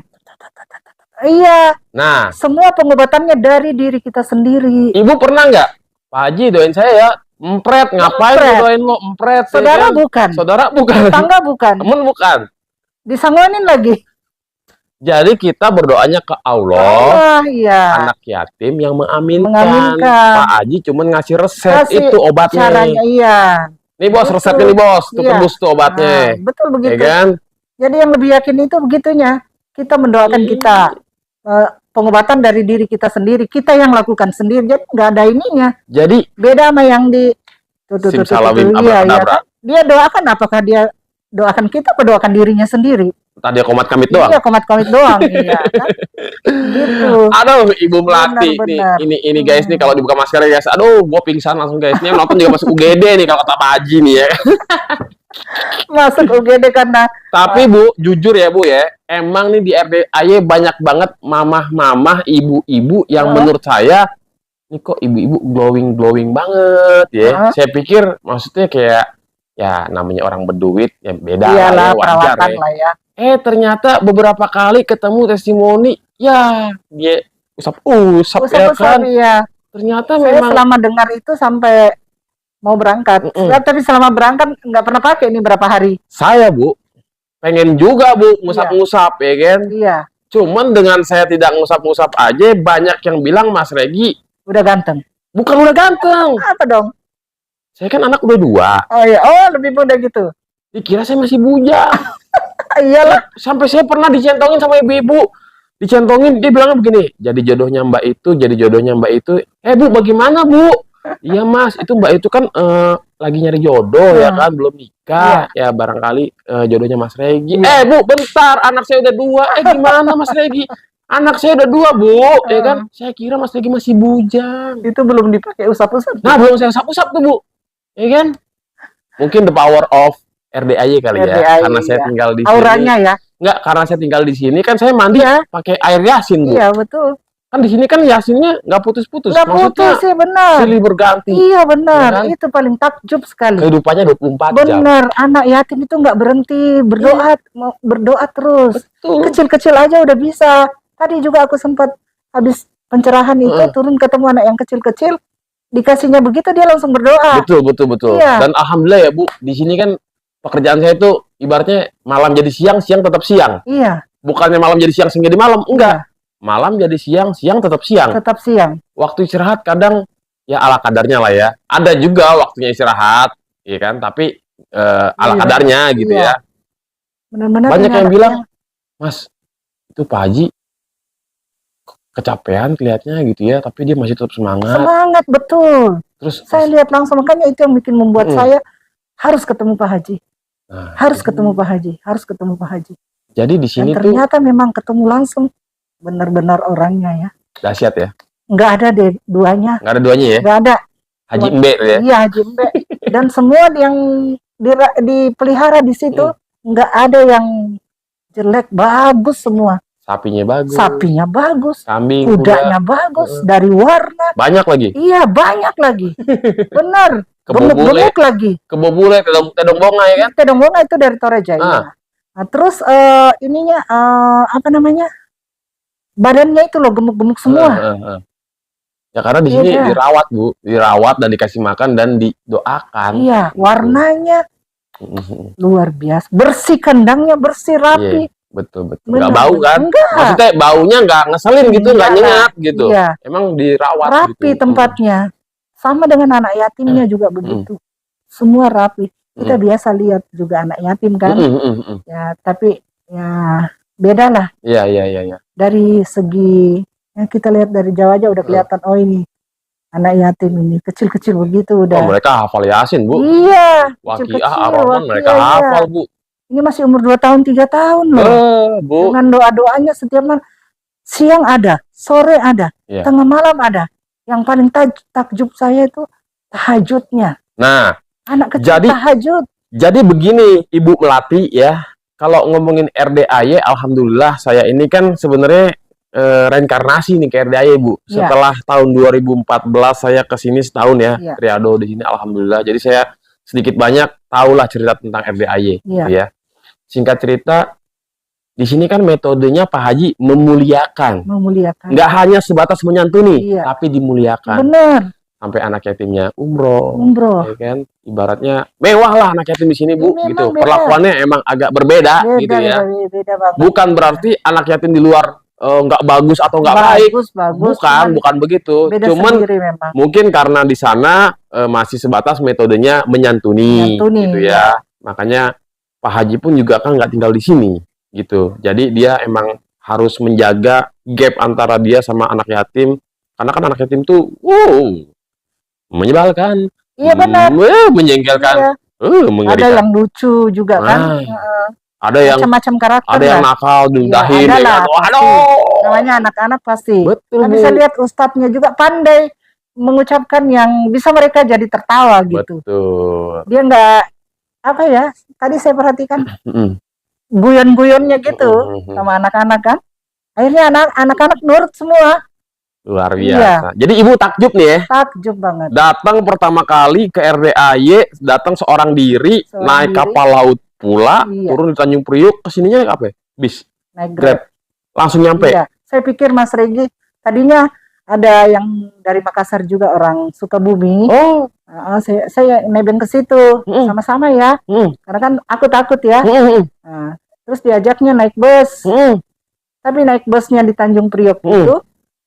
iya. Nah, semua pengobatannya dari diri kita sendiri. Ibu pernah nggak? Pak Haji doain saya ya. Empret, ngapain lu doain lo? Empret. Saudara bukan. Saudara bukan. Tetangga bukan. Temen bukan. Disangguanin lagi. Jadi kita berdoanya ke Allah. Iya. Anak yatim yang mengaminkan. Pak Haji cuman ngasih resep itu obatnya. Caranya iya. Nih bos, resepnya nih bos. Tuh tebus tuh obatnya. Betul begitu. Ya kan? Jadi yang lebih yakin itu begitunya. Kita mendoakan kita. Pengobatan dari diri kita sendiri, kita yang lakukan sendiri, jadi nggak ada ininya. Jadi beda sama yang di dia doakan, apakah dia doakan kita atau doakan dirinya sendiri? Tadi komat kamit doang. Iya, komat kamit doang. Iya, kan? Gitu. Aduh, Ibu Melati ini guys nih kalau dibuka masker ya guys. Aduh, gua pingsan langsung guys. Ini nonton juga masuk UGD nih kalau kata Pak Haji nih ya. Masuk UGD karena. Tapi Bu, jujur ya Bu ya, emang nih di RDAY banyak banget mamah-mamah, ibu-ibu yang menurut saya ini kok ibu-ibu glowing banget ya. Saya pikir maksudnya kayak ya namanya orang berduit ya beda lah ya, wajar ya. Ternyata beberapa kali ketemu testimoni ya dia usap ya kan. Iya. Ternyata saya memang selama dengar itu sampai mau berangkat. Tapi selama berangkat nggak pernah pakai ini berapa hari. Saya Bu pengen juga Bu ngusap-ngusap ya kan. Iya. Cuman dengan saya tidak ngusap-ngusap aja banyak yang bilang Mas Regi udah ganteng. Bukan udah ganteng. Apa dong? Saya kan anak udah 2. Oh iya, oh lebih muda gitu. Dikira saya masih bujang. Iyalah. Sampai saya pernah dicentongin sama ibu-ibu. Dicentongin, dia bilangnya begini, jadi jodohnya Mbak itu, jadi jodohnya Mbak itu. Bu, bagaimana Bu? Iya Mas, itu Mbak itu kan lagi nyari jodoh ya kan, belum nikah. Ya barangkali jodohnya Mas Regi. Bu, bentar, anak saya udah 2. Gimana Mas Regi? Anak saya udah 2 Bu, ya kan? Saya kira Mas Regi masih bujang. Itu belum dipakai usap-usap. Nah, belum saya usap-usap tuh Bu, ya kan? Mungkin the power of RDAY kali ya, karena saya tinggal di sini. Auranya ya? Enggak, karena saya tinggal di sini kan saya mandi pakai air yasin Bu. Iya betul. Kan di sini kan yasinnya nggak putus-putus. Nggak putus sih, benar. Silih berganti. Iya benar, ya kan? Itu paling takjub sekali. Kehidupannya 24 jam. Benar, anak yatim itu nggak berhenti berdoa terus. Betul. Kecil-kecil aja udah bisa. Tadi juga aku sempat habis pencerahan itu turun ketemu anak yang kecil-kecil. dikasihnya begitu dia langsung berdoa. Betul. Iya. Dan alhamdulillah ya Bu, di sini kan pekerjaan saya itu ibaratnya malam jadi siang, siang tetap siang. Iya. Bukannya malam jadi siang, siang jadi malam, enggak. Malam jadi siang, siang tetap siang. Tetap siang. Waktu istirahat kadang ya ala kadarnya lah ya. Ada juga waktunya istirahat, ya kan? Tapi ala kadarnya gitu ya. Benar-benar banyak yang bilang, Mas, itu Pak Haji kecapean kelihatannya gitu ya, tapi dia masih tetap semangat. Semangat, betul. Terus saya lihat langsung, makanya itu yang bikin membuat saya harus ketemu Pak Haji. Harus ketemu Pak Haji, harus ketemu Pak Haji. Jadi di sini dan ternyata memang ketemu langsung, benar-benar orangnya ya. Dahsyat ya. Nggak ada deh duanya. Nggak ada duanya ya. Nggak ada. Haji Embe ya. Iya, Haji Embe. Dan semua yang dipelihara di situ nggak ada yang jelek, bagus semua. Sapinya bagus. Sapinya bagus. Kambing, kudanya bagus, dari warna. Banyak lagi. Iya, banyak lagi. Benar. Gemuk-gemuk lagi. Kebobule, Tedong Bonga ya kan? Tedong Bonga itu dari Toraja. Nah, terus ininya apa namanya? Badannya itu loh gemuk-gemuk semua. Ya karena di sini dirawat Bu, dirawat dan dikasih makan dan didoakan. Iya, warnanya luar biasa. Bersih kandangnya, bersih, rapi. Betul. Nggak bau kan? Enggak. Maksudnya baunya nggak ngeselin gitu, nggak nyengat gitu. Iya. Emang dirawat rapi gitu. Tempatnya. Sama dengan anak yatimnya juga begitu. Semua rapi. Kita biasa lihat juga anak yatim kan. Ya, tapi ya beda lah. Iya. Dari segi yang kita lihat dari Jawa aja udah kelihatan, oh ini anak yatim ini kecil-kecil begitu udah. Oh, mereka hafal Yasin Bu. Iya. Waqiah, Ar-Rahman mereka hafal Bu. Ini masih umur 2 tahun 3 tahun loh. Bu. Dengan doa-doanya setiap malam. Siang ada, sore ada, tengah malam ada. Yang paling takjub saya itu tahajudnya. Nah, anak kecil tahajud. Jadi begini Ibu Melati ya. Kalau ngomongin RDAY, alhamdulillah saya ini kan sebenarnya reinkarnasi nih ke RDAY Bu. Setelah tahun 2014 saya ke sini setahun ya, triado di sini alhamdulillah. Jadi saya sedikit banyak tahulah cerita tentang RDAY gitu ya. Singkat cerita, di sini kan metodenya Pak Haji memuliakan. Nggak hanya sebatas menyantuni, tapi dimuliakan. Benar. Sampai anak yatimnya umroh. Ya kan? Ibaratnya mewah lah anak yatim di sini Bu, gitu. Perlakuannya emang agak berbeda gitu ya. Beda banget. Bukan berarti anak yatim di luar nggak bagus atau nggak baik. Bukan begitu. Cuman mungkin karena di sana masih sebatas metodenya menyantuni gitu ya. Makanya Pak Haji pun juga kan nggak tinggal di sini gitu. Jadi dia emang harus menjaga gap antara dia sama anak yatim. Karena kan anak yatim tuh menyebalkan. Iya benar. Menjengkelkan. Ada yang lucu juga kan. Ada yang macam-macam karakter. Ada yang nakal, duntahin. Namanya anak-anak pasti. Betul. Bisa lihat ustadznya juga pandai mengucapkan yang bisa mereka jadi tertawa gitu. Betul. Dia nggak apa ya? Tadi saya perhatikan guyon-guyonnya gitu sama anak-anak kan. Akhirnya anak-anak nurut semua. Luar biasa. Jadi Ibu takjub nih ya? Takjub banget. Datang pertama kali ke RDAY, datang seorang diri, naik kapal laut pula, turun di Tanjung Priuk, kesininya naik apa ya? Bis? Naik Grab. Langsung nyampe? Iya. Saya pikir Mas Regi, tadinya ada yang dari Makassar juga, orang Sukabumi. Saya nebeng ke situ, sama-sama ya. Karena kan aku takut ya. Terus diajaknya naik bus. Tapi naik busnya di Tanjung Priok itu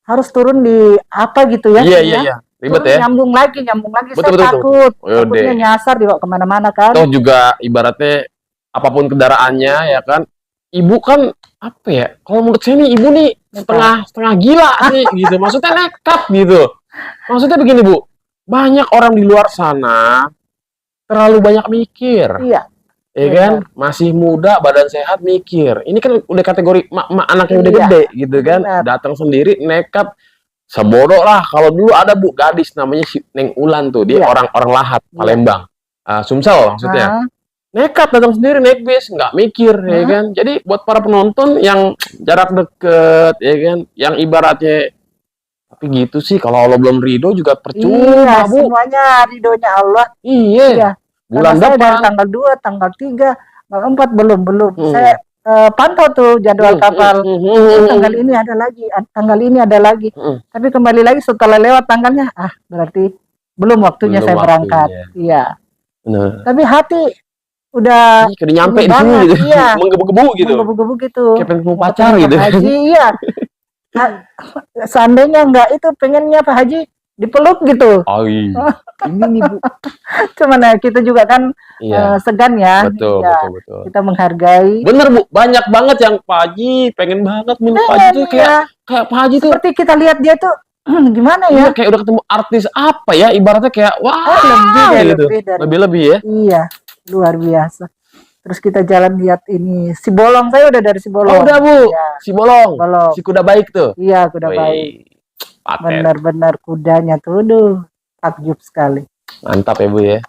harus turun di apa gitu ya. Iya. Ribet ya. Nyambung lagi. Betul, saya takut. Takutnya nyasar dibawa kemana-mana kan. Toh juga ibaratnya apapun kendaraannya ya kan. Ibu kan apa ya? Kalau menurut saya nih Ibu nih setengah gila sih gitu. Maksudnya nekat gitu. Maksudnya begini Bu. Banyak orang di luar sana terlalu banyak mikir. Iya. Ya kan? Masih muda, badan sehat, mikir. Ini kan udah kategori anaknya udah gede gitu kan. Datang sendiri nekat. Sebodoh lah. Kalau dulu ada Bu gadis namanya si Neng Ulan tuh. Dia orang Lahat, Palembang. Sumsel maksudnya. Nekat datang sendiri naik bis, nggak mikir ya kan. Jadi buat para penonton yang jarak deket ya kan, yang ibaratnya tapi gitu sih, kalau Allah belum ridho juga percuma Bu. Semuanya ridhonya Allah. Iya. Bulan depan dari tanggal 2, tanggal 3, tanggal 4 belum. Saya pantau tuh jadwal kapal. Tanggal ini ada lagi, tanggal ini ada lagi. Tapi kembali lagi setelah lewat tanggalnya, berarti belum waktunya Belum saya berangkat. waktunya. Iya. Nah, Tapi hati udah udah nyampe ini di sini banget, gitu. iya. Menggebu-gebu gitu. Menggebu-gebu gitu. Kayak pengen ketemu Mau pacar ketemu gitu. Pak Haji, iya. Nah, seandainya enggak itu pengennya Pak Haji dipeluk gitu. Oh, iya. Ini nih Bu. Cuman kita juga kan Iya. segan ya. Betul, Ya, betul. kita menghargai. Bener Bu, banyak banget yang Pak Haji pengen banget milih Pak Haji tuh kayak Pak Haji tuh Seperti kita lihat dia tuh gimana iya, ya? kayak udah ketemu artis apa ya, ibaratnya kayak wah gitu. Lebih-lebih ya. Iya, luar biasa. Terus kita jalan lihat ini si Bolong, saya udah dari si Bolong. Oh udah Bu, ya. si Bolong, Bolong. si kuda baik tuh. Iya, kuda Wih, baik. paten. Benar-benar kudanya tuh, takjub sekali. Mantap ya Bu ya.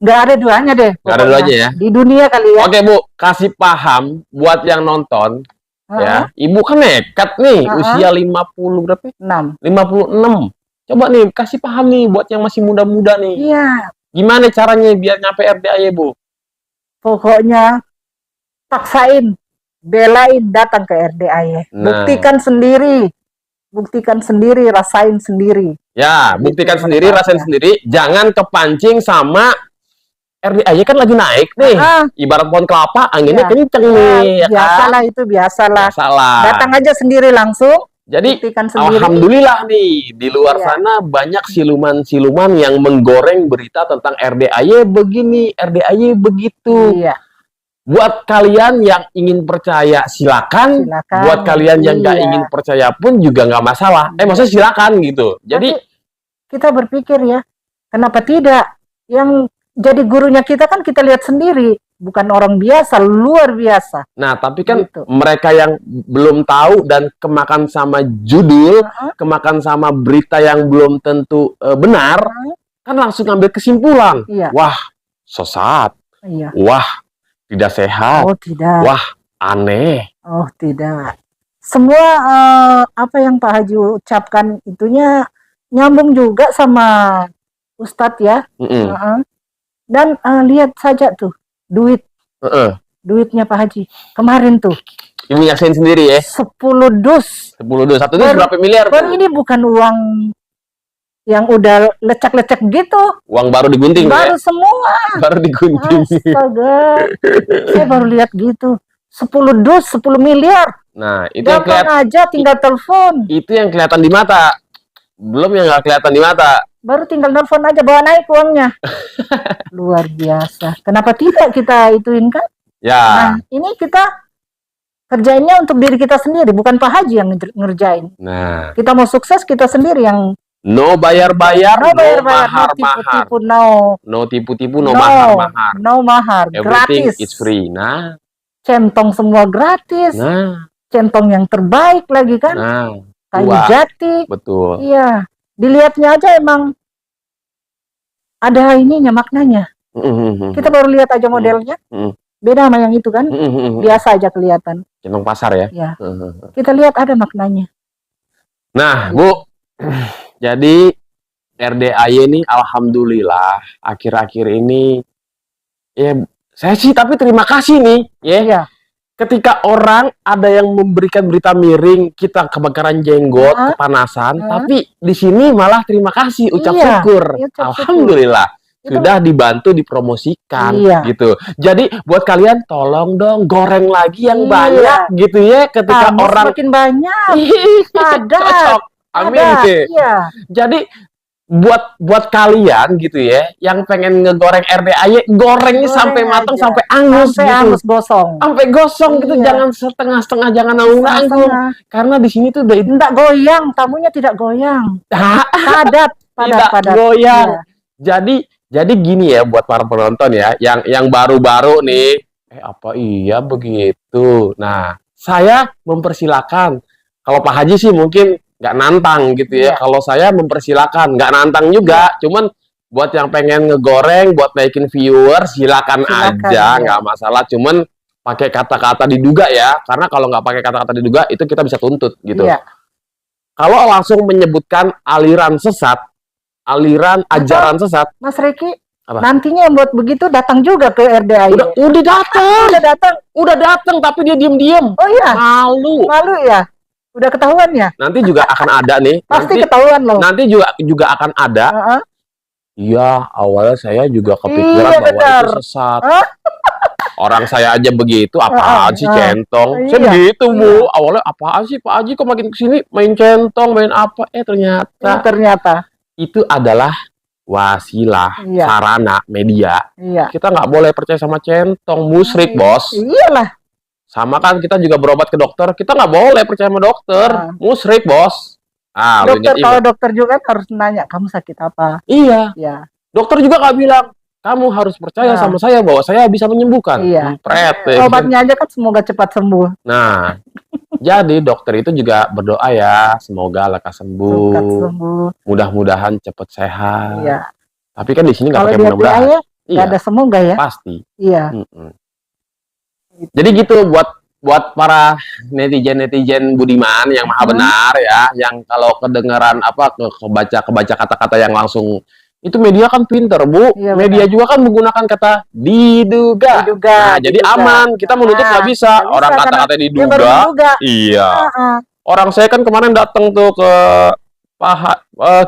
Nggak ada duanya deh. Nggak ada duanya ya. Di dunia kali ya. Oke Bu, kasih paham buat yang nonton. Ya, Ibu kan nekat nih, usia 50 berapa? 6. 56. Coba nih kasih paham nih buat yang masih muda-muda nih. Iya. Gimana caranya biar nyampe RDAY Bu? Pokoknya paksain, belain datang ke RDAY. Buktikan sendiri. Buktikan sendiri, rasain sendiri. Ya, buktikan sendiri, rasain sendiri. Jangan kepancing sama RDAY kan lagi naik nih. Ibarat pohon kelapa, anginnya kenceng nih. Ya biasalah kan? Itu biasalah. Datang aja sendiri langsung. Jadi, alhamdulillah nih, di luar sana banyak siluman-siluman yang menggoreng berita tentang RDAY begini, RDAY begitu. Iya. Buat kalian yang ingin percaya, silakan. Buat kalian yang nggak ingin percaya pun juga nggak masalah. Maksudnya silakan gitu. Jadi, kita berpikir ya, kenapa tidak? Yang jadi gurunya kita kan kita lihat sendiri. Bukan orang biasa, luar biasa. Nah, tapi kan mereka yang belum tahu dan kemakan sama judul, kemakan sama berita yang belum tentu benar, kan langsung ngambil kesimpulan. Wah, sesat. Wah, tidak sehat. Oh, tidak. Wah, aneh. Oh, tidak. Semua apa yang Pak Haji ucapkan itunya nyambung juga sama Ustadz ya. Dan lihat saja tuh. Duitnya Pak Haji kemarin tuh Ibu nyaksiin sendiri ya 10 dus. 10 dus. Satu dus berapa miliar? Ini bukan uang yang udah lecek-lecek gitu. Uang baru digunting baru ya? Semua baru digunting. Astaga. Saya baru lihat gitu 10 dus 10 miliar. Nah itu yang kelihatan aja tinggal telepon. Itu yang kelihatan di mata. Belum yang nggak kelihatan di mata. Baru tinggal nelfon aja, bawa naik uangnya. Luar biasa. Kenapa tidak kita ituin kan? Ya. Nah, ini kita kerjainnya untuk diri kita sendiri, bukan Pak Haji yang ngerjain. Nah. Kita mau sukses, kita sendiri yang no bayar-bayar, no mahar-mahar. No tipu-tipu, no mahar-mahar. No mahar, everything gratis. Is free. Nah. Centong semua gratis. Nah. Centong yang terbaik lagi kan? Nah. Kayu jati. Betul. Iya. Dilihatnya aja emang ada ininya maknanya. Kita baru lihat aja modelnya. Beda sama yang itu kan. Biasa aja kelihatan. Centong pasar ya. Ya. Kita lihat ada maknanya. Nah, Bu. Jadi RDAY ini alhamdulillah akhir-akhir ini ya saya sih tapi terima kasih nih ya. Ketika orang ada yang memberikan berita miring, kita kebakaran jenggot, kepanasan, tapi di sini malah terima kasih, ucap syukur. Alhamdulillah sudah dibantu dipromosikan gitu. Jadi buat kalian tolong dong goreng lagi yang banyak gitu ya ketika orang makin banyak. Cocok. Amin gitu. Jadi buat kalian gitu ya yang pengen ngegoreng RDAY, gorengnya sampai matang, sampai angus gitu. Angus gosong. Sampai gosong gitu, jangan setengah-setengah, jangan nanggung-nanggung. Karena di sini tuh udah tidak goyang, tamunya tidak goyang. Padat. Goyang. Jadi gini ya buat para penonton ya, yang baru-baru nih, apa iya begitu. Nah, saya mempersilakan. Kalau Pak Haji sih mungkin nggak nantang gitu ya. Kalau saya mempersilakan, nggak nantang juga. Cuman buat yang pengen ngegoreng, buat naikin viewer, silakan aja, nggak masalah. Cuman pakai kata-kata diduga ya, karena kalau nggak pakai kata-kata diduga itu kita bisa tuntut gitu. Kalau langsung menyebutkan aliran sesat, aliran ajaran sesat, Mas Riki, nantinya yang buat begitu datang juga ke RDAY. Udah datang, tapi dia diem-diem. Oh iya. Malu ya. Udah ketahuan ya? Nanti juga akan ada nih. Pasti ketahuan loh. Nanti juga akan ada Iya, awalnya saya juga kepikiran Iya, bahwa benar. itu sesat. Hah? Orang saya aja begitu, apaan sih centong? Saya Iya, begitu, Bu. iya. Awalnya apaan sih Pak Haji kok makin kesini main centong, main apa? Ternyata Ternyata. itu adalah wasilah, Iya, sarana, media. iya. Kita nggak boleh percaya sama centong, musyrik, Bos. Iyalah. Sama kan kita juga berobat ke dokter, kita nggak boleh percaya sama dokter, Nah, musyrik, Bos. Ah, lu dokter, kalau ingat-ingat. dokter juga harus nanya, kamu sakit apa? Iya, Ya. dokter juga nggak bilang, kamu harus percaya sama Nah, saya bahwa saya bisa menyembuhkan. iya. Pret, ya kan? Obatnya aja kan semoga cepat sembuh. Nah, jadi dokter itu juga berdoa ya, semoga lekas Cepat sembuh, sembuh. mudah-mudahan cepat sehat. Iya. Tapi kan di sini nggak Kalau pakai dia mudah-mudahan. biaya, nggak Iya, ada semoga ya. pasti. Iya. Mm-mm. Jadi gitu buat para netizen budiman yang maha benar ya, yang kalau kedengaran apa kebaca kata-kata yang langsung itu media kan pinter, Bu. Iya, Media benar. juga kan menggunakan kata diduga. Diduga, Nah, jadi diduga. aman. Kita menuntut nggak bisa. Nggak bisa Orang karena kata-kata dia baru diduga. menduga. Iya. Heeh. Orang saya kan kemarin datang tuh ke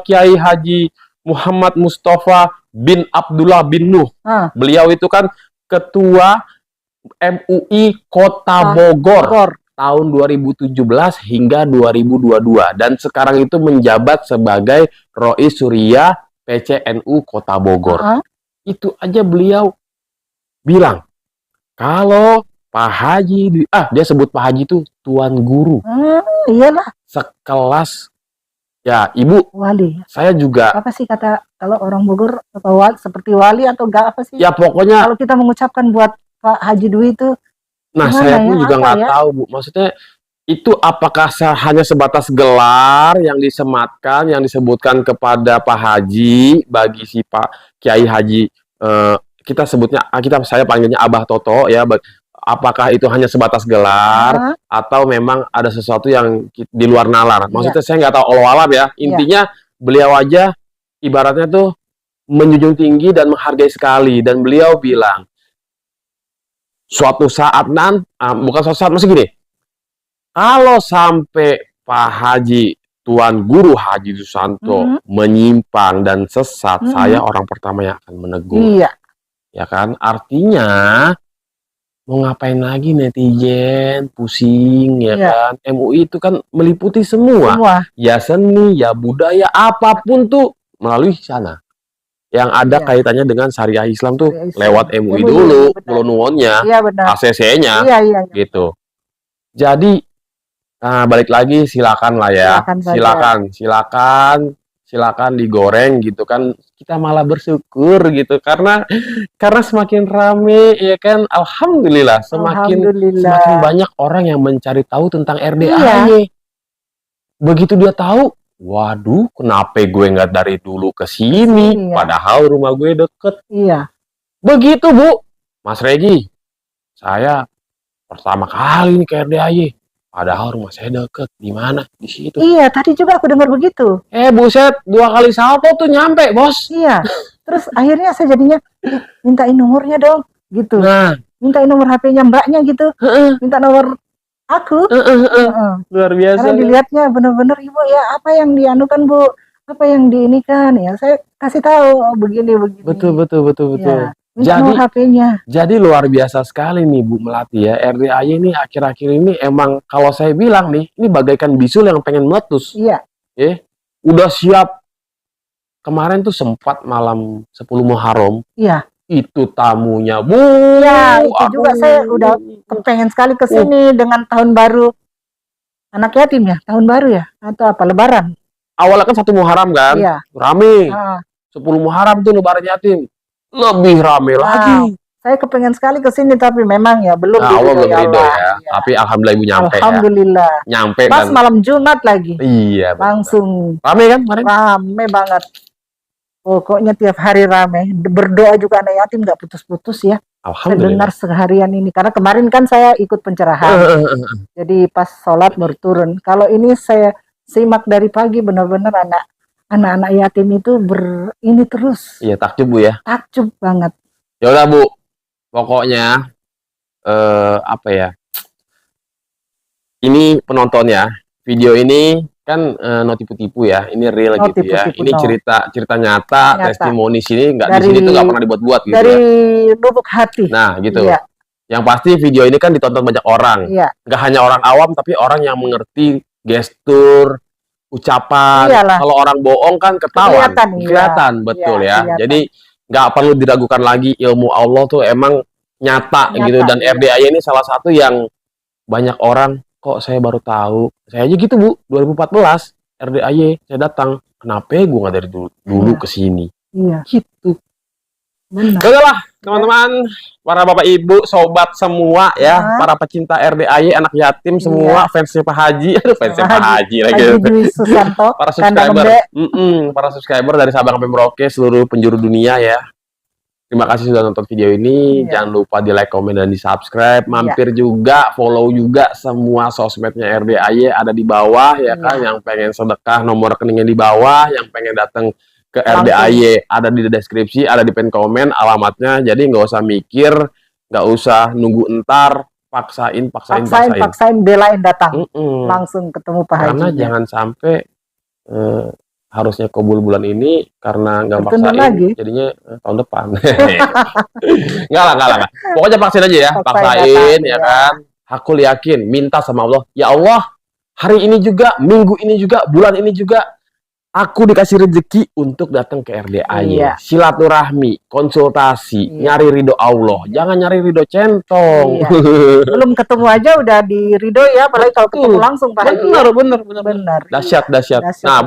Kiai Haji Muhammad Mustafa bin Abdullah bin Nuh. Beliau itu kan ketua MUI Kota Bogor tahun 2017 hingga 2022 dan sekarang itu menjabat sebagai Rois Surya PCNU Kota Bogor. Itu aja beliau bilang kalau Pak Haji dia sebut Pak Haji itu tuan guru. Iyalah. Sekelas ya Ibu. Wali. Saya juga. Apa sih kata kalau orang Bogor apa seperti wali atau enggak apa sih? Ya pokoknya. Kalau kita mengucapkan buat Pak Haji Dwi itu. Nah saya pun juga nggak tahu Bu. Maksudnya itu apakah hanya sebatas gelar yang disematkan, yang disebutkan kepada Pak Haji bagi si Pak Kiai Haji kita sebutnya saya panggilnya Abah Toto ya. Apakah itu hanya sebatas gelar atau memang ada sesuatu yang di luar nalar? Maksudnya saya nggak tahu Allah alam ya. Intinya beliau aja ibaratnya tuh menjunjung tinggi dan menghargai sekali dan beliau bilang suatu saat bukan suatu saat masih gini. Kalau sampai Pak Haji Tuan Guru Haji Susanto menyimpang dan sesat, saya orang pertama yang akan menegur. Iya. Ya kan? Artinya mau ngapain lagi netizen, pusing ya kan. MUI itu kan meliputi semua. Ya seni, ya budaya, apapun tuh melalui sana. Yang ada kaitannya dengan syariah Islam tuh lewat MUI dulu, nuwunnya, ACC-nya, gitu. Jadi, balik lagi silakan lah ya. Silakan digoreng gitu kan. Kita malah bersyukur gitu karena semakin rame ya kan, alhamdulillah semakin banyak orang yang mencari tahu tentang RDAY. Begitu dia tahu, waduh kenapa gue nggak dari dulu ke sini padahal rumah gue deket. Begitu Bu Mas Regi, saya pertama kali nih ke RDAY. Padahal rumah saya deket, di mana? Di situ. Iya, tadi juga aku dengar begitu. Buset, 2 kali salto tuh nyampe, Bos. Iya. Terus akhirnya saya jadinya mintain nomornya dong, gitu. Nah, mintain nomor HP-nya mbaknya gitu. Minta nomor aku. Luar biasa. Karena dilihatnya bener-bener Ibu ya, apa yang dianukan Bu? Apa yang diinikan ya? Saya kasih tahu begini. Betul. Ya. Jadi HP-nya. Jadi luar biasa sekali nih Bu Melati ya. RDAY ini akhir-akhir ini emang kalau saya bilang nih, ini bagaikan bisul yang pengen meletus. Iya. Udah siap. Kemarin tuh sempat malam 10 Muharram. Iya. Itu tamunya Bu. Ya, itu juga saya udah kepengen sekali ke sini dengan tahun baru anak yatim ya, tahun baru ya atau apa Lebaran. Awalnya kan 1 Muharram kan. Iya. Rame. 10 Muharram tuh Lebaran yatim. Lebih rame lagi. Saya kepengen sekali ke sini tapi memang ya belum ridho ya. Tapi alhamdulillah Ibu nyampe. Alhamdulillah. Ya. Nyampe pas malam Jumat lagi. Iya. Langsung. Rame kan kemarin? Rame banget. Pokoknya tiap hari rame. Berdoa juga anak yatim nggak putus-putus ya. Saya dengar seharian ini karena kemarin kan saya ikut pencerahan. Jadi pas sholat baru turun. Kalau ini saya simak dari pagi benar-benar anak-anak yatim itu ini terus. Iya, takjub Bu ya. Takjub banget. Ya udah Bu. Pokoknya apa ya? Ini penontonnya. Video ini kan no tipu-tipu ya, ini real No gitu ya. tipu-tipu, Ini no. cerita nyata, Nyata. testimoni sini nggak di Dari- sini tuh nggak pernah dibuat-buat gitu Dari ya. lubuk hati. Nah gitu. Iya, Yang pasti video ini kan ditonton banyak orang. iya. Nggak hanya orang awam, tapi orang yang mengerti gestur, ucapan. Iyalah. Kalau orang bohong kan ketahuan, Kelihatan, iya. kelihatan, betul Iya, ya. kelihatan. Jadi nggak perlu diragukan lagi, ilmu Allah tuh emang nyata gitu. Dan iya. RDAY ini salah satu yang banyak orang, kok saya baru tahu. Saya aja gitu Bu, 2014 RDAY saya datang. Kenapa gue nggak dari dulu Iya. ke sini? Iya, Gitu. benar. Oke lah teman-teman, para bapak ibu, sobat semua ya, Ah. para pecinta RDAY, anak yatim semua, fansnya Pak Haji, aduh fansnya Pak Haji lagi. Haji Dwi Susanto, Para Kandang subscriber, Embe. para subscriber dari Sabang sampai Merauke, seluruh penjuru dunia ya. Terima kasih sudah nonton video ini. Iya. Jangan lupa di like, komen, dan di subscribe. Mampir juga, follow juga semua sosmednya RDAY ada di bawah ya kan. Yang pengen sedekah nomor rekeningnya di bawah. Yang pengen datang ke RDAY ada di deskripsi, ada di pin komen alamatnya. Jadi nggak usah mikir, nggak usah nunggu entar, paksain. Belain datang. Langsung ketemu Pak Haji. Karena jangan sampai harusnya kabul bulan ini karena nggak Tertunda paksain lagi. jadinya tahun depan. Nggak lah. Pokoknya paksain aja ya, paksain ya kan. Aku yakin, minta sama Allah, ya Allah, hari ini juga, minggu ini juga, bulan ini juga, aku dikasih rezeki untuk datang ke RDAY. Iya. Silaturahmi, konsultasi, nyari ridho Allah. Jangan nyari ridho centong. Iya. Belum ketemu aja udah di ridho ya, apalagi kalau ketemu langsung Pak Haji. Bener. Benar. Dahsyat. Nah,